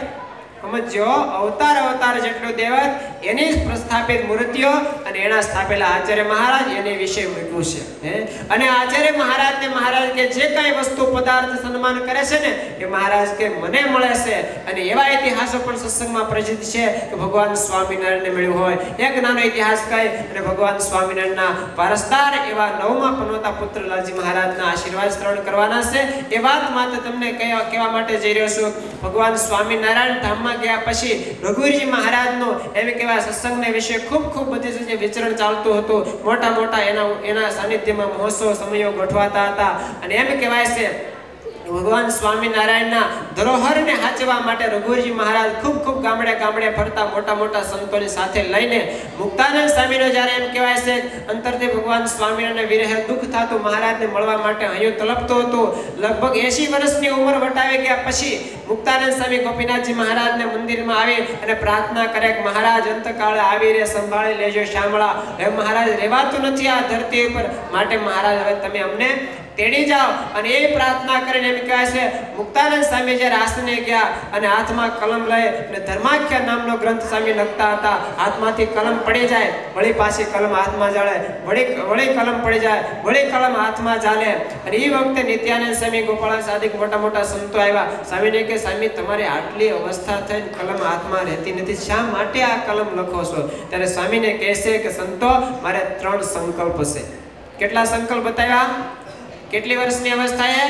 સમજો, અવતાર જેટલું દેવત, એની પ્રસ્થાપિત મૂર્તિઓ અને એના સ્થાપેલા આચાર્ય મહારાજ એને વિશે મૂક્યું છે હે અને આચાર્ય મહારાજને મહારાજ કે જે કાંઈ વસ્તુ પદાર્થ સન્માન કરે છે ને એ મહારાજ કે મને મળે છે અને એવા ઇતિહાસો પણ સત્સંગમાં પ્રસિદ્ધ છે કે ભગવાન સ્વામિનારાયણને મળ્યું હોય એક નાનો ઇતિહાસ કહે અને ભગવાન સ્વામિનારાયણના વારસદાર એવા નવમા પનોતા પુત્ર લાલજી મહારાજના આશીર્વાદ શ્રવણ કરવાના છે એ વાત માત્ર તમને કહેવા માટે જઈ રહ્યો છું ભગવાન સ્વામિનારાયણ ધામમાં ગયા પછી રઘુવીરજી મહારાજનો એમ કહેવાય સત્સંગને વિશે ખૂબ બધી જગ્યાએ વિચરણ ચાલતું હતું મોટા એના સાનિધ્યમાં મહોત્સવ સમયો ગોઠવાતા હતા અને એમ કહેવાય છે ભગવાન સ્વામિનારાયણના ધરોહરને સાચવવા માટે રઘુવીરજી મહારાજ ખૂબ ગામડે ફરતા મોટા સંતોની સાથે લઈને મુક્તાનંદ સ્વામીનો જ્યારે એમ કહેવાય છે અંતરથી ભગવાન સ્વામિનારાયણને વિરહ દુઃખ થતું મહારાજને મળવા માટે હૈયું તલપતો હતો લગભગ 80 વર્ષની ઉંમર વટાવી ગયા પછી મુક્તાનંદ સ્વામી ગોપીનાથજી મહારાજને મંદિરમાં આવી અને પ્રાર્થના કરે કે મહારાજ અંતકાળે આવી રે સંભાળી લેજો શામળા હવે મહારાજ રહેવાતું નથી આ ધરતી ઉપર માટે મહારાજ હવે તમે અમને તેડી જાઓ અને એ પ્રાર્થના કરીને એમ કહે છે મુક્તાનંદ સ્વામી જ્યારે આસને ગયા અને હાથમાં કલમ લઈ અને ધર્માખ્યા નામનો ગ્રંથ સ્વામી લખતા હતા હાથમાંથી કલમ પડી જાય વળી પાછી કલમ હાથમાં જાળે વળી કલમ પડી જાય વળી કલમ હાથમાં ચાલે અને એ વખતે નિત્યાનંદ સ્વામી ગોપાળાનંદ સાદિક મોટા સંતો આવ્યા સ્વામીને કે સ્વામી તમારી આટલી અવસ્થા થઈને કલમ હાથમાં રહેતી નથી શા માટે આ કલમ લખો છો ત્યારે સ્વામીને કહેશે કે સંતો મારે 3 સંકલ્પ છે કેટલા સંકલ્પ બતાવ્યા કેટલી વર્ષની અવસ્થાએ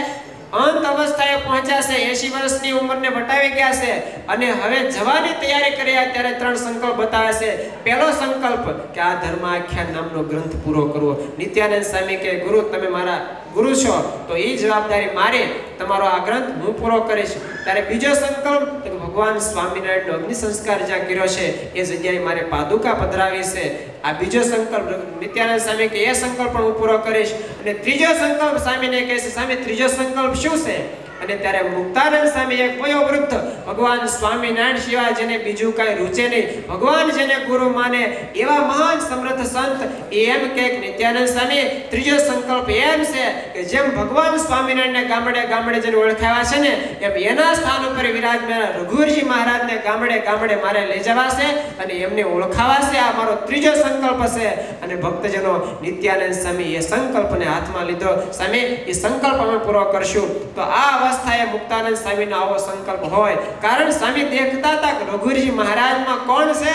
અંત અવસ્થાએ પહોંચ્યા છે 80 વર્ષની ઉંમરને વટાવી ગયા છે અને હવે જવાની તૈયારી કર્યા ત્યારે 3 સંકલ્પ બતાવે છે પહેલો સંકલ્પ કે આ ધર્માખ્યાન નામનો ગ્રંથ પૂરો કરવો નિત્યાનંદ સ્વામી કે ગુરુ તમે મારા ગુરુ છો તો એ જવાબદારી મારે તમારો આ ગ્રંથ હું પૂરો કરીશ ત્યારે બીજો સંકલ્પ કે ભગવાન સ્વામિનારાયણનો અગ્નિ સંસ્કાર જ્યાં કર્યો છે એ જગ્યાએ મારે પાદુકા પધરાવી છે આ બીજો સંકલ્પ નિત્યાનંદ સ્વામી કે એ સંકલ્પ પણ હું પૂરો કરીશ અને ત્રીજો સંકલ્પ સ્વામીને કહે છે સ્વામી ત્રીજો સંકલ્પ શું છે અને ત્યારે મુક્તાનંદ સ્વામી એક વયોવૃદ્ધ ભગવાન સ્વામિનારાયણ સિવાય જેને બીજું કાંઈ રૂચે નહીં ભગવાન જેને ગુરુ માને એવા મહાન સમર્થ સંત એમ કે નિત્યાનંદ સ્વામી ત્રીજો સંકલ્પ એમ છે કે જેમ ભગવાન સ્વામિનારાયણને ગામડે જેને ઓળખાવ્યા છે ને એમ એના સ્થાન ઉપર વિરાજમાન રઘુવીરજી મહારાજને ગામડે મારે લઈ જવાશે અને એમને ઓળખાવાશે આ મારો ત્રીજો સંકલ્પ છે અને ભક્તજનો નિત્યાનંદ સ્વામી એ સંકલ્પને હાથમાં લીધો સ્વામી એ સંકલ્પ અમે પૂરો કરશું તો આ અવસ્થાએ મુક્તાનંદ સ્વામીનો આવો સંકલ્પ હોય કારણ સ્વામી દેખતા હતા કે રઘુવીરજી મહારાજમાં કોણ છે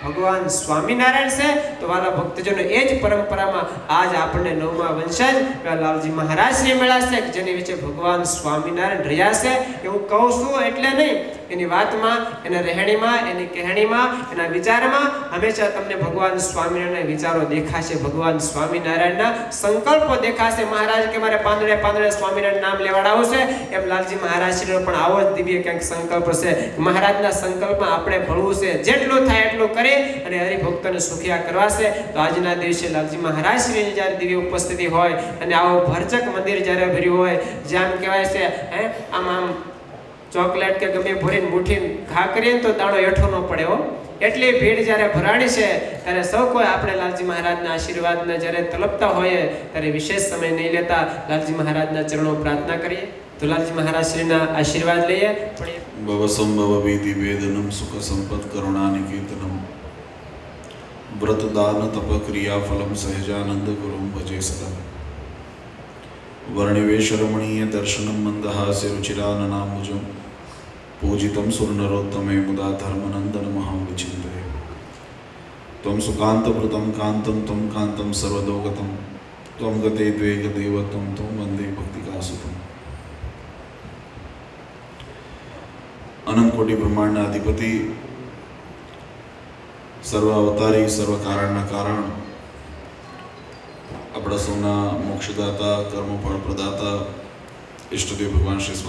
ભગવાન સ્વામિનારાયણ છે તો વાલા ભક્તજનો એ જ પરંપરામાં આજ આપણને નવમા વંશજ લાલજી મહારાજ શ્રી મળ્યા છે જેની વિશે ભગવાન સ્વામિનારાયણ રહ્યા છે એવું કહું છું એટલે નહીં એની વાતમાં એના રહેણીમાં એની કહેણીમાં એના વિચારમાં હંમેશા તમને ભગવાન સ્વામિનારાયણના વિચારો દેખાશે ભગવાન સ્વામિનારાયણના સંકલ્પો દેખાશે મહારાજ કે મારે પાંદડે સ્વામિનારાયણ નામ લેવડાવવું છે એમ લાલજી મહારાજ શ્રીનો પણ આવો જ દિવ્ય ક્યાંક સંકલ્પ છે મહારાજના સંકલ્પમાં આપણે ભણવું છે જેટલું થાય એટલું કરી અને હરિભક્તોને સુખિયા કરવા છે તો આજના દિવસે લાલજી મહારાજ શ્રીની જ્યારે દિવ્ય ઉપસ્થિતિ હોય અને આવો ભરચક મંદિર જ્યારે ભર્યું હોય જેમ કહેવાય છે આમ ચોકલેટ કે ગમે ભરીને મુઠ્ઠી ઘા કરીએ તો દાણો હેઠો ન પડે હો એટલી ભીડ જ્યારે ભરાણી છે ત્યારે સૌ કોઈ આપણે લાલજી મહારાજના આશીર્વાદને જ્યારે તલપતા હોઈએ ત્યારે વિશેષ સમય નહીં લેતા લાલજી મહારાજના ચરણો પ્રાર્થના કરીએ તો લાલજી મહારાજ શ્રીના આશીર્વાદ લઈએ ભવ સંભવ વિધિ વેદનમ સુખ સંપત કરુણાનિકેતનમ વ્રત દાન તપ ક્રિયા ફલમ સહજાનંદ ગુરુમ ભજે સદા વર્ણિવેશ રમણીય દર્શનમ મંદહાસ્ય રુચિરાનનામુજમ પૂજિતમ સુરનરોત્તમે મુદા ધર્મનંદન મહાં વિચિંતયે ત્વં સુકાંતવૃતમ કાંતમ ત્વં કાંતમ સર્વદોગતમ ત્વં ગતે દ્વે ગદેવ ત્વં વંદે ભક્તિકાસુતમ અનંત કોટી બ્રહ્માંડના અધિપતિ સર્વ અવતારી સર્વ કારણના કારણ આપણા સૌના મોક્ષદાતા કર્મફળ પ્રદાતા ઈષ્ટદેવ ભગવાન શ્રી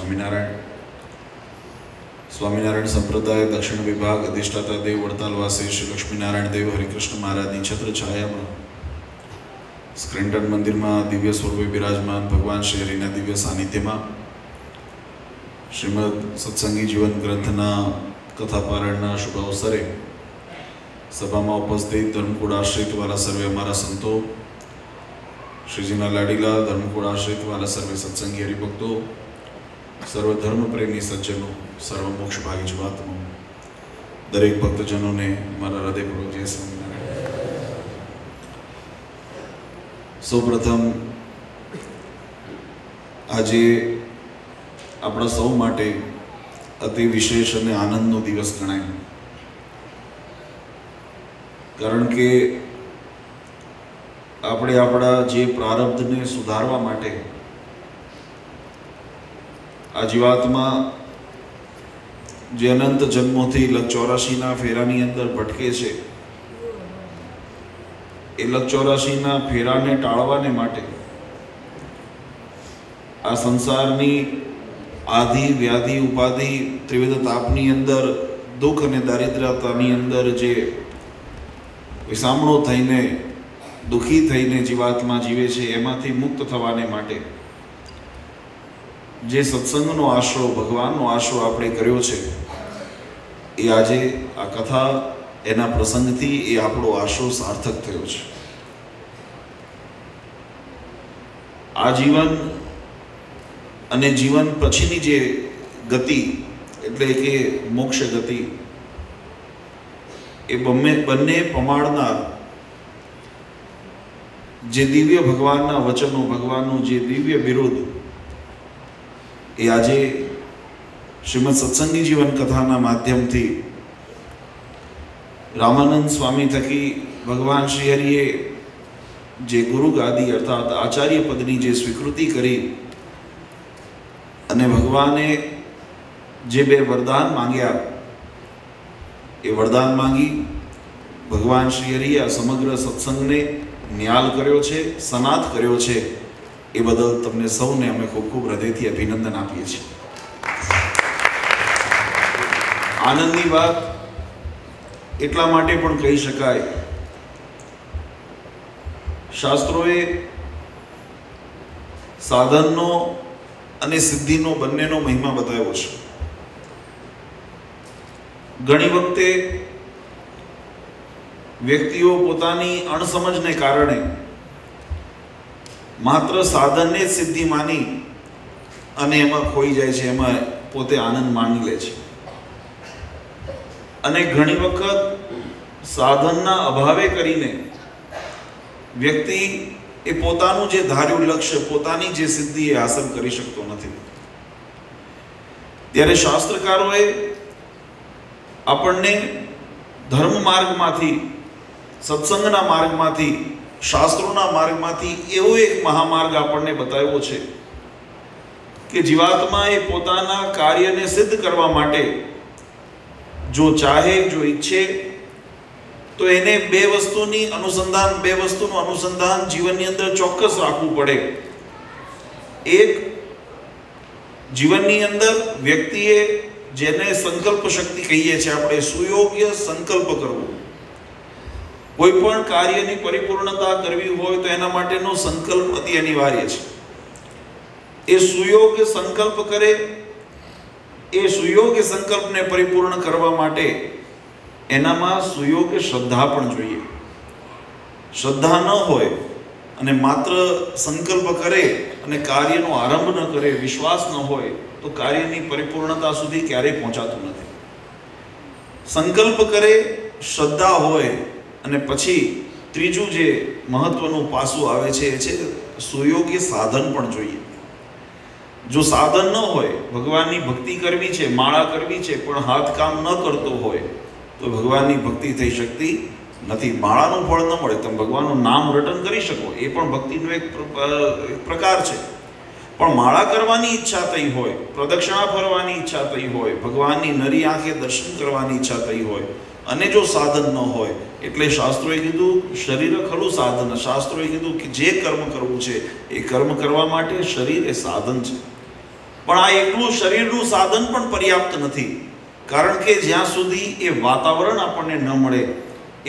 સ્વામિનારાયણ સંપ્રદાય દક્ષિણ વિભાગ અધિષ્ઠાતા દેવ વડતાલવાસી શ્રી લક્ષ્મીનારાયણ દેવ હરિકૃષ્ણ મહારાજની છત્ર છાયામાં સ્ક્રિન્ટન મંદિરમાં દિવ્ય સ્વરૂપે બિરાજમાન ભગવાન શ્રી હરિના દિવ્ય સાનિધ્યમાં શ્રીમદ સત્સંગી જીવન ગ્રંથના કથા પારાયણના શુભ અવસરે સભામાં ઉપસ્થિત ધર્મકુળ આશ્રિત વાલા સર્વે અમારા સંતો શ્રીજીના લાડીલા ધર્મકુળ આશ્રિત વાલા સર્વે સત્સંગી હરિભક્તો સર્વ ધર્મ પ્રેમી સજ્જનો સર્વ મોક્ષ ભાગી જીવાત્મો દરેક ભક્તજનોને મારા હૃદયપૂર્વક જય સ્વામિનારાયણ સૌપ્રથમ આજે આપણા સૌ માટે અતિ વિશેષ અને આનંદનો દિવસ ગણાય, કારણ કે આપણે આપણા જે પ્રારબ્ધને સુધારવા માટે આ જીવાત્મા જે અનંત જન્મોથી લગ 84ના ફેરાની અંદર ભટકે છે, એ લગ 84ના ફેરાને ટાળવાને માટે આ સંસારની આધિ વ્યાધિ ઉપાધિ ત્રિવિધ તાપની અંદર દુઃખ અને દારિદ્રતાની અંદર જે વિસામણો થઈને દુઃખી થઈને જીવાત્મા જીવે છે, એમાંથી મુક્ત થવાને માટે જે સત્સંગનો આશરો, ભગવાનનો આશરો આપણે કર્યો છે, એ આજે આ કથા એના પ્રસંગથી એ આપણો આશરો સાર્થક થયો છે. આ જીવન અને જીવન પછીની જે ગતિ એટલે કે મોક્ષ ગતિ, એ બંને પમાડનાર જે દિવ્ય ભગવાનના વચનો, ભગવાનનું જે દિવ્ય બિરુદ, એ આજે શ્રીમદ સત્સંગી જીવન કથાના માધ્યમથી રામાનંદ સ્વામી થકી ભગવાન શ્રી હરિએ જે ગુરુ ગાદી અર્થાત આચાર્ય પદની જે સ્વીકૃતિ કરી અને ભગવાને જે બે વરદાન માંગ્યા, એ વરદાન માંગી ભગવાન શ્રી હરિએ આ સમગ્ર સત્સંગને ન્યાલ કર્યો છે, સનાથ કર્યો છે. એ બદલ તમને સૌને અમે ખૂબ ખૂબ હૃદયથી અભિનંદન આપીએ છીએ. આનંદની વાત એટલા માટે પણ કહી શકાય, શાસ્ત્રોએ સાધનનો અને સિદ્ધિનો બંનેનો મહિમા બતાવ્યો છે. ઘણી વખતે વ્યક્તિઓ પોતાની અણસમજને કારણે માત્ર સાધનને જ સિદ્ધિ માની અને એમાં ખોઈ જાય છે, એમાં પોતે આનંદ માણી લે છે. અને ઘણી વખત સાધનના અભાવે કરીને વ્યક્તિ એ પોતાનું જે ધાર્યું લક્ષ્ય, પોતાની જે સિદ્ધિ એ હાંસલ કરી શકતો નથી. ત્યારે શાસ્ત્રકારોએ આપણને ધર્મ માર્ગમાંથી, સત્સંગના માર્ગમાંથી, શાસ્ત્રોના માર્ગમાંથી એવો એક મહામાર્ગ આપણને બતાવ્યો છે કે જીવાત્મા એ પોતાના કાર્યને સિદ્ધ કરવા માટે જો ચાહે, જો ઈચ્છે, તો એને બે વસ્તુનું અનુસંધાન જીવનની અંદર ચોક્કસ રાખવું પડે. એક, જીવનની અંદર વ્યક્તિએ જેને સંકલ્પ શક્તિ કહીએ છીએ આપણે, સુયોગ્ય સંકલ્પ કરવો. કોઈ પણ કાર્યની પરિપૂર્ણતા કરવી હોય તો એના માટેનો સંકલ્પ અતિ અનિવાર્ય છે. એ સુયોગ્ય સંકલ્પ કરે, એ સુયોગ્ય સંકલ્પને પરિપૂર્ણ કરવા માટે એનામાં સુયોગ્ય શ્રદ્ધા પણ જોઈએ. શ્રદ્ધા ન હોય અને માત્ર સંકલ્પ કરે અને કાર્યનો આરંભ ન કરે, વિશ્વાસ ન હોય, તો કાર્યની પરિપૂર્ણતા સુધી ક્યારેય પહોંચાતું નથી. સંકલ્પ કરે, શ્રદ્ધા હોય, અને પછી ત્રીજું જે મહત્વનું પાસું આવે છે એ છે સુયોગ્ય સાધન પણ જોઈએ. જો સાધન ન હોય, ભગવાનની ભક્તિ કરવી છે, માળા કરવી છે, પણ હાથ કામ ન કરતો હોય તો ભગવાનની ભક્તિ થઈ શકતી નથી. માળાનું ફળ ન મળે, તમે ભગવાનનું નામ રટન કરી શકો, એ પણ ભક્તિનો એક પ્રકાર છે. પણ માળા કરવાની ઈચ્છા થઈ હોય, પ્રદક્ષિણા ફરવાની ઈચ્છા થઈ હોય, ભગવાનની નરી આંખે દર્શન કરવાની ઈચ્છા થઈ હોય, અને જો સાધન ન હોય, એટલે શાસ્ત્રોએ કીધું શરીર ખરું સાધન. શાસ્ત્રોએ કીધું કે જે કર્મ કરવું છે એ કર્મ કરવા માટે શરીર એ સાધન છે. પણ આ એકલું શરીરનું સાધન પણ પર્યાપ્ત નથી, કારણ કે જ્યાં સુધી એ વાતાવરણ આપણને ન મળે,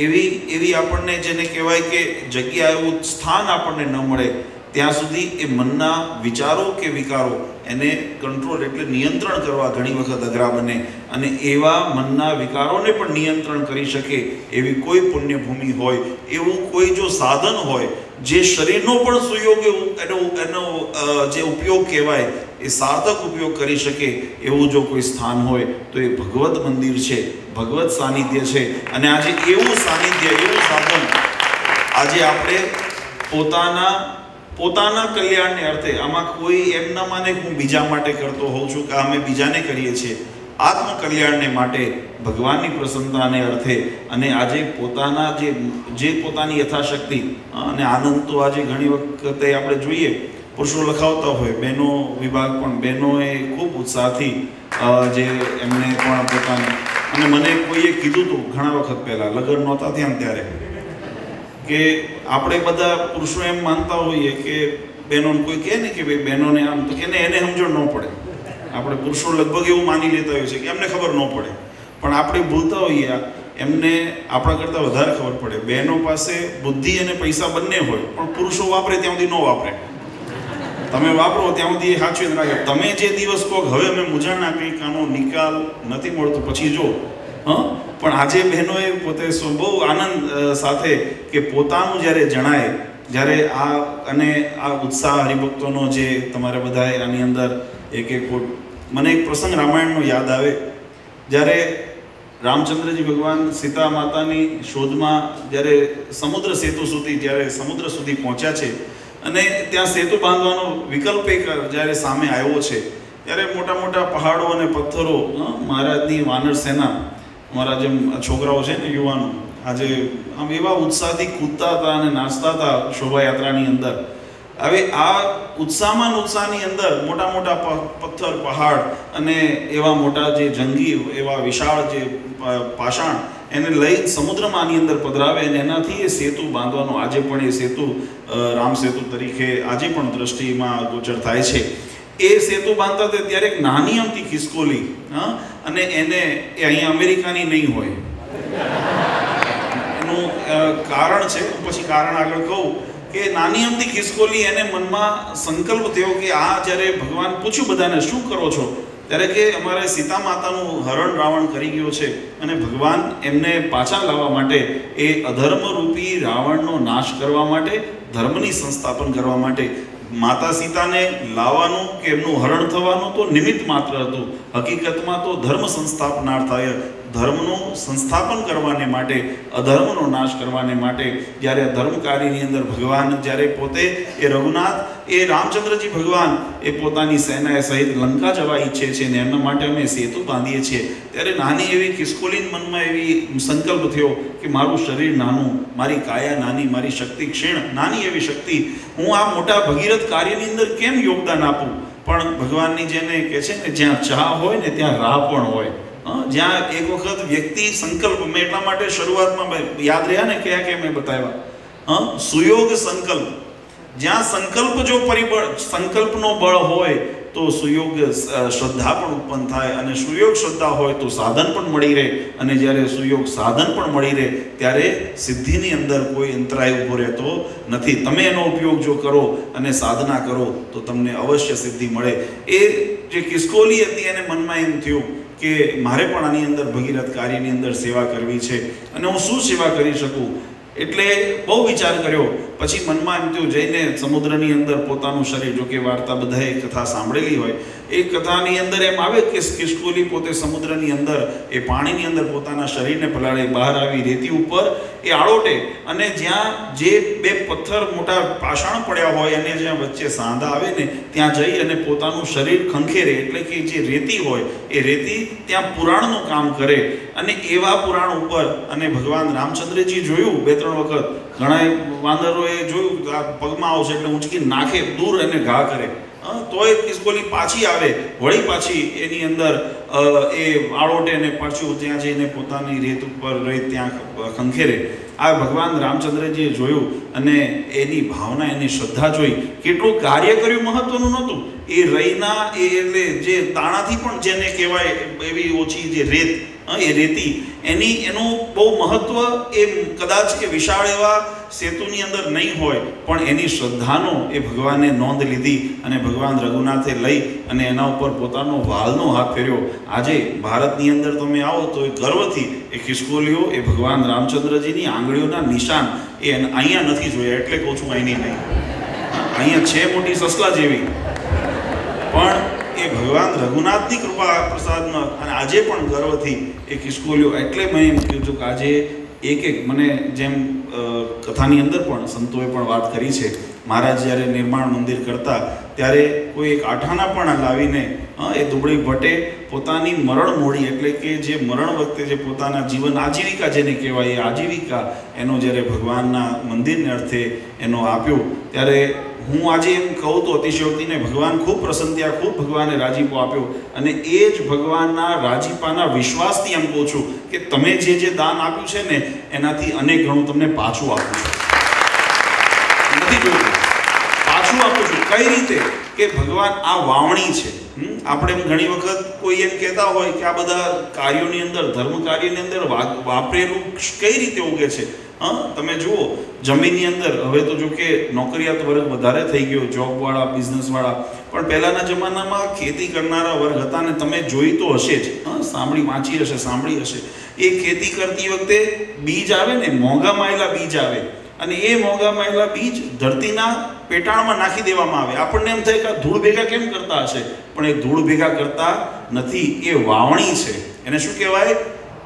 એવી આપણને જેને કહેવાય કે જગ્યા, એવું સ્થાન આપણને ન મળે, ત્યાં સુધી એ મનના વિચારો કે વિકારો એને કંટ્રોલ એટલે નિયંત્રણ કરવા ઘણી વખત અઘરા બને. અને એવા મનના વિકારોને પણ નિયંત્રણ કરી શકે એવી કોઈ પુણ્યભૂમિ હોય, એવું કોઈ જો સાધન હોય જે શરીરનો પણ સુયોગ્ય એનો જે ઉપયોગ કહેવાય એ સાર્થક ઉપયોગ કરી શકે એવું જો કોઈ સ્થાન હોય તો એ ભગવત મંદિર છે, ભગવત સાનિધ્ય છે. અને આજે એવું સાનિધ્ય, એવું સાધન આજે આપણે પોતાના કલ્યાણને અર્થે, આમાં કોઈ એમ ન માને કે હું બીજા માટે કરતો હોઉં છું કે અમે બીજાને કરીએ છીએ, આત્મ કલ્યાણને માટે, ભગવાનની પ્રસન્નતાને અર્થે, અને આજે પોતાના જે પોતાની યથાશક્તિ અને આનંદ તો આજે ઘણી વખતે આપણે જોઈએ પુરુષો લખાવતા હોય, બહેનો વિભાગ પણ બહેનોએ ખૂબ ઉત્સાહથી જે એમને પણ પોતાનું, અને મને કોઈએ કીધું હતું ઘણા વખત પહેલાં લગ્ન નહોતા થયા ત્યારે કે આપણે બધા પુરુષો એમ માનતા હોઈએ કે બહેનોને કોઈ કહે ને કે ભાઈ બહેનોને આમ, તો કે એને સમજણ ન પડે. આપણે પુરુષો લગભગ એવું માની લેતા હોઈએ છે કે એમને ખબર ન પડે, પણ આપણે ભૂલતા હોઈએ એમને આપણા કરતાં વધારે ખબર પડે. બહેનો પાસે બુદ્ધિ અને પૈસા બંને હોય, પણ પુરુષો વાપરે ત્યાં સુધી ન વાપરે. તમે વાપરો ત્યાં સુધી સાચવીને રાખે. તમે જે દિવસ કહો હવે અમે મૂંઝાણા કંઈક આનો નિકાલ નથી મળતો પછી જો પણ આજે બહેનોએ પોતે બહુ આનંદ સાથે કે પોતાનું જ્યારે જણાય, જ્યારે અને આ ઉત્સાહ હરિભક્તોનો જે તમારે બધાએ આની અંદર એક મને એક પ્રસંગ રામાયણનો યાદ આવે. જ્યારે રામચંદ્રજી ભગવાન સીતા માતાની શોધમાં જ્યારે સમુદ્ર સેતુ સુધી પહોંચ્યા છે અને ત્યાં સેતુ બાંધવાનો વિકલ્પ એક જ્યારે સામે આવ્યો છે, ત્યારે મોટા મોટા પહાડો અને પથ્થરો, મહારાજની વાનર સેના, અમારા જેમ છોકરાઓ છે ને યુવાનો, આજે આમ એવા ઉત્સાહથી કૂદતા હતા અને નાચતા હતા શોભાયાત્રાની અંદર. હવે આ ઉત્સાહની અંદર મોટા મોટા પથ્થર, પહાડ અને એવા મોટા જે જંગી, એવા વિશાળ જે પાષાણ એને લઈ સમુદ્રમાં આની અંદર પધરાવે અને એનાથી એ સેતુ બાંધવાનો, આજે પણ એ સેતુ રામ સેતુ તરીકે આજે પણ દ્રષ્ટિમાં ગોચર થાય છે. એ સેતુ બાંધતા હતા ત્યારે એક નાની અમથી ખિસકોલી, અને એને એ અહીંયા અમેરિકાની નહીં હોય. એનું કારણ છે, પછી કારણ આગળ કહું કે નાની અમથી ખિસકોલી, એને મનમાં સંકલ્પ થયો કે આ જ્યારે ભગવાન પૂછ્યું બધાને શું કરો છો, ત્યારે કે અમારે સીતા માતાનું હરણ રાવણ કરી ગયો છે અને ભગવાન એમને પાછા લાવવા માટે, એ અધર્મરૂપી રાવણનો નાશ કરવા માટે, ધર્મની સંસ્થાપન કરવા માટે માતા સીતાને લાવવાનું કે એમનું હરણ થવાનું તો નિમિત્ત માત્ર હતું. હકીકતમાં તો ધર્મ સંસ્થાપનાર્થાય, ધર્મનું સંસ્થાપન કરવાને માટે, અધર્મનો નાશ કરવાને માટે, જ્યારે ધર્મ કાર્યની અંદર ભગવાન જ્યારે પોતે એ રઘુનાથ, એ રામચંદ્રજી ભગવાન એ પોતાની સેના સહિત લંકા જવા ઈચ્છે છે ને એમના માટે અમે સેતુ બાંધીએ છીએ, ત્યારે નાની એવી ખિસકોલીન મનમાં એવી સંકલ્પ થયો કે મારું શરીર નાનું, મારી કાયા નાની, મારી શક્તિ ક્ષીણ, નાની એવી શક્તિ, હું આ મોટા ભગીરથ કાર્યની અંદર કેમ યોગદાન આપું? પણ ભગવાનની જેને કહે છે ને, જ્યાં ચાહ હોય ને ત્યાં રાહ પણ હોય. જ્યાં એક વખત વ્યક્તિ સંકલ્પ, મેં એટલા માટે શરૂઆતમાં યાદ રહ્યા ને કયા કે મેં બતાવ્યા, સુયોગ સંકલ્પ, જ્યાં સંકલ્પ જો પરિબળ, સંકલ્પનો બળ હોય તો સુયોગ શ્રદ્ધા પણ ઉત્પન્ન થાય, અને સુયોગ શ્રદ્ધા હોય તો સાધન પણ મળી રહે, અને જ્યારે સુયોગ સાધન પણ મળી રહે ત્યારે સિદ્ધિની અંદર કોઈ અંતરાય ઊભો રહેતો નથી. તમે એનો ઉપયોગ જો કરો અને સાધના કરો તો તમને અવશ્ય સિદ્ધિ મળે. એ જે ખિસકોલી હતી એને મનમાં એમ થયું કે મારે પણ આની અંદર ભગીરથ કાર્યની અંદર સેવા કરવી છે, અને હું શું સેવા કરી શકું? એટલે બહુ વિચાર કર્યો. પછી મનમાં એમ થયું, જઈને સમુદ્રની અંદર પોતાનું શરીર, જો કે વાર્તા બધાએ કથા સાંભળેલી હોય, એ કથાની અંદર એમ આવે કે ખિસકોલી પોતે સમુદ્રની અંદર એ પાણીની અંદર પોતાના શરીરને પલાળે, બહાર આવી રેતી ઉપર એ આળોટે, અને જ્યાં જે બે પથ્થર મોટા પાષાણ પડ્યા હોય અને જ્યાં વચ્ચે સાંધા આવે ને ત્યાં જઈ અને પોતાનું શરીર ખંખેરે, એટલે કે જે રેતી હોય એ રેતી ત્યાં પુરાણનું કામ કરે. અને એવા પુરાણ ઉપર અને ભગવાન રામચંદ્રજી જોયું બે ત્રણ વખત, ઘણા વાંદરોએ જોયું આ પગમાં આવશે એટલે ઊંચકી નાખે, દૂર એને ઘા કરે, તોય ખિસકોલી પાછી આવે, વળી પાછી એની અંદર એ આળોટે ને પાછું ત્યાં જઈને પોતાની રેત ઉપર રહી ત્યાં ખંખેરે. આ ભગવાન રામચંદ્રજીએ જોયું અને એની ભાવના, એની શ્રદ્ધા જોઈ. કેટલું કાર્ય કર્યું મહત્વનું નહોતું, એ રઈના એ એટલે જે દાણાથી પણ જેને કહેવાય એવી ઓછી જે રેત, એ રેતી, એનું બહુ મહત્વ એ કદાચ કે વિશાળ એવા સેતુની અંદર નહીં હોય, પણ એની શ્રદ્ધાનો એ ભગવાને નોંધ લીધી અને ભગવાન રઘુનાથે લઈ અને એના ઉપર પોતાનો વાલનો હાથ ફેર્યો. આજે ભારતની અંદર તમે આવો તો એ ગર્વથી એ ખિસકોલીઓ એ ભગવાન રામચંદ્રજીની આંગળીઓના નિશાન એ અહીંયા નથી જોયા, એટલે કહું છું અહીંની નહીં, અહીંયા છે મોટી સસલા જેવી, પણ એ ભગવાન રઘુનાથની કૃપા પ્રસાદનો, અને આજે પણ ગર્વથી એ ખિસકોલીઓ. એટલે મેં એમ કીધું કે આજે એક મને જેમ કથાની અંદર પણ સંતોએ પણ વાત કરી છે, મહારાજ જ્યારે નિર્માણ મંદિર કરતા ત્યારે કોઈ એક આઠાના પણ લાવીને એ દુબળી ભટ્ટે પોતાની મરણ મોડી, એટલે કે જે મરણ વખતે જે પોતાના જીવન આજીવિકા જેને કહેવાય, એ આજીવિકા એનો જ્યારે ભગવાનના મંદિરને અર્થે એનો આપ્યો, ત્યારે હું આજે એમ કહું તો અતિશયોક્તિને ભગવાન ખૂબ પ્રસન્ન થયા, ખૂબ ભગવાને રાજીપો આપ્યો, અને એ જ ભગવાનના રાજીપાના વિશ્વાસથી એમ કહું છું કે તમે જે દાન આપ્યું છે ને એનાથી અનેક ગણું તમને પાછું આપું છું. નથી જોયું, પાછું આપું છું. કઈ રીતે? કે ભગવાન આ વાવણી છે. આપણે ઘણી વખત કોઈ એમ કહેતા હોય કે આ બધા કાર્યોની અંદર, ધર્મ કાર્યની અંદર વાપરેલું કઈ રીતે ઉગે છે. તમે જુઓ જમીનની અંદર, હવે તો જો કે નોકરિયાત વર્ગ વધારે થઈ ગયો, જોબવાળા, બિઝનેસવાળા, પણ પહેલાંના જમાનામાં ખેતી કરનારા વર્ગ હતા ને તમે જોઈ તો હશે જ, વાંચી હશે, સાંભળી હશે. એ ખેતી કરતી વખતે બીજ આવે ને, મોંઘા માયેલા બીજ આવે, અને એ મોંઘા માયેલા બીજ ધરતીના પેટાણમાં નાખી દેવામાં આવે. આપણને એમ થાય કે ધૂળ ભેગા કેમ કરતા હશે, પણ એ ધૂળ ભેગા કરતા નથી, એ વાવણી છે. એને શું કહેવાય?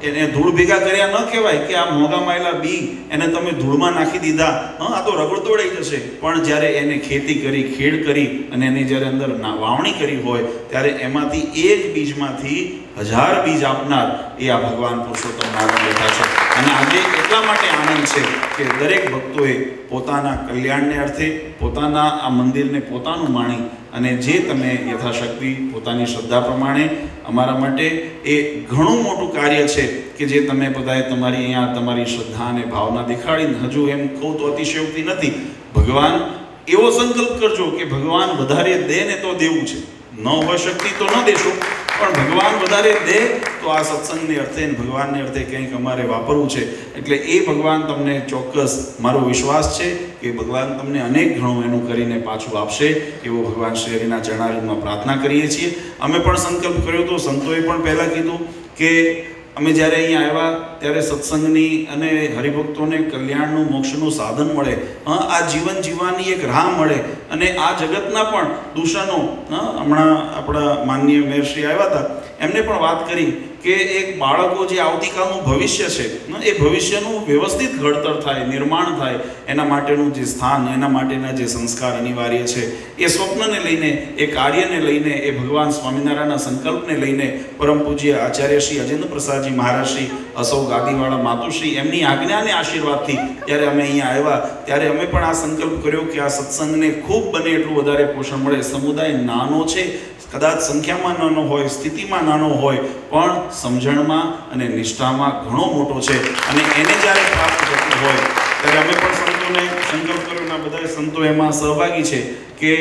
એને ધૂળ ભેગા કર્યા ન કહેવાય કે આ મોંઘા માયેલા બી એને તમે ધૂળમાં નાખી દીધા, આ તો રગડ તોડાઈ જશે. પણ જ્યારે એને ખેતી કરી, ખેડ કરી અને એની જ્યારે અંદર વાવણી કરી હોય, ત્યારે એમાંથી એક બીજમાંથી 1000 બીજ આપનાર એ આ ભગવાન પુરુષોત્તમ નારાયણ બેઠા છે. અને આજે એટલા માટે આનંદ છે કે દરેક ભક્તોએ પોતાના કલ્યાણને અર્થે પોતાના આ મંદિરને પોતાનું માણી અને જે તમે યથાશક્તિ પોતાની શ્રદ્ધા પ્રમાણે અમારા માટે એ ઘણું મોટું કાર્ય છે કે જે તમે બધાએ તમારી અહીંયા તમારી શ્રદ્ધા અને ભાવના દેખાડીને, હજુ એમ કહું તો અતિશયોક્તિ નથી, ભગવાન એવો સંકલ્પ કરજો કે ભગવાન વધારે દે ને તો દેવું છે, ન હોય શક્તિ તો ન દેશો, પણ ભગવાન વધારે દે તો આ સત્સંગને અર્થે અને ભગવાનને અર્થે કંઈક અમારે વાપરવું છે. એટલે એ ભગવાન તમને ચોક્કસ, મારો વિશ્વાસ છે કે ભગવાન તમને અનેક ઘણું એનું કરીને પાછું આપશે, એવો ભગવાન શ્રી હરિના ચરણારવિંદમાં પ્રાર્થના કરીએ છીએ. અમે પણ સંકલ્પ કર્યો હતો, સંતોએ પણ પહેલાં કીધું કે અમે જ્યારે અહીંયા આવ્યા ત્યારે સત્સંગની અને હરિભક્તોને કલ્યાણનું, મોક્ષનું સાધન મળે, આ જીવન જીવવાની એક રાહ મળે, અને આ જગતના પણ દૂષણો, હમણાં આપણા માનનીય મેયરશ્રી આવ્યા હતા, એમને પણ વાત કરી કે એક બાળકો જે આવતીકાલનું ભવિષ્ય છે, એ ભવિષ્યનું વ્યવસ્થિત ઘડતર થાય, નિર્માણ થાય, એના માટેનું જે સ્થાન, એના માટેના જે સંસ્કાર અનિવાર્ય છે, એ સ્વપ્નને લઈને, એ કાર્યને લઈને, એ ભગવાન સ્વામિનારાયણના સંકલ્પને લઈને પરમ પૂજ્ય આચાર્ય શ્રી અજેન્દ્ર પ્રસાદજી મહારાજશ્રી, અસૌ ગાદીવાળા માતુશ્રી, એમની આજ્ઞા અને આશીર્વાદથી જ્યારે અમે અહીંયા આવ્યા ત્યારે અમે પણ આ સંકલ્પ કર્યો કે આ સત્સંગને ખૂબ બને એટલું વધારે પોષણ મળે. સમુદાય નાનો છે, કદાચ સંખ્યામાં નાનો હોય, સ્થિતિમાં નાનો હોય, પણ સમજણમાં અને નિષ્ઠામાં ઘણો મોટો છે, અને એને જ્યારે પ્રાપ્ત થતું હોય ત્યારે અમે પણ સંતોને સંકલ્પ કર્યો, અને બધા સંતો એમાં સહભાગી છે કે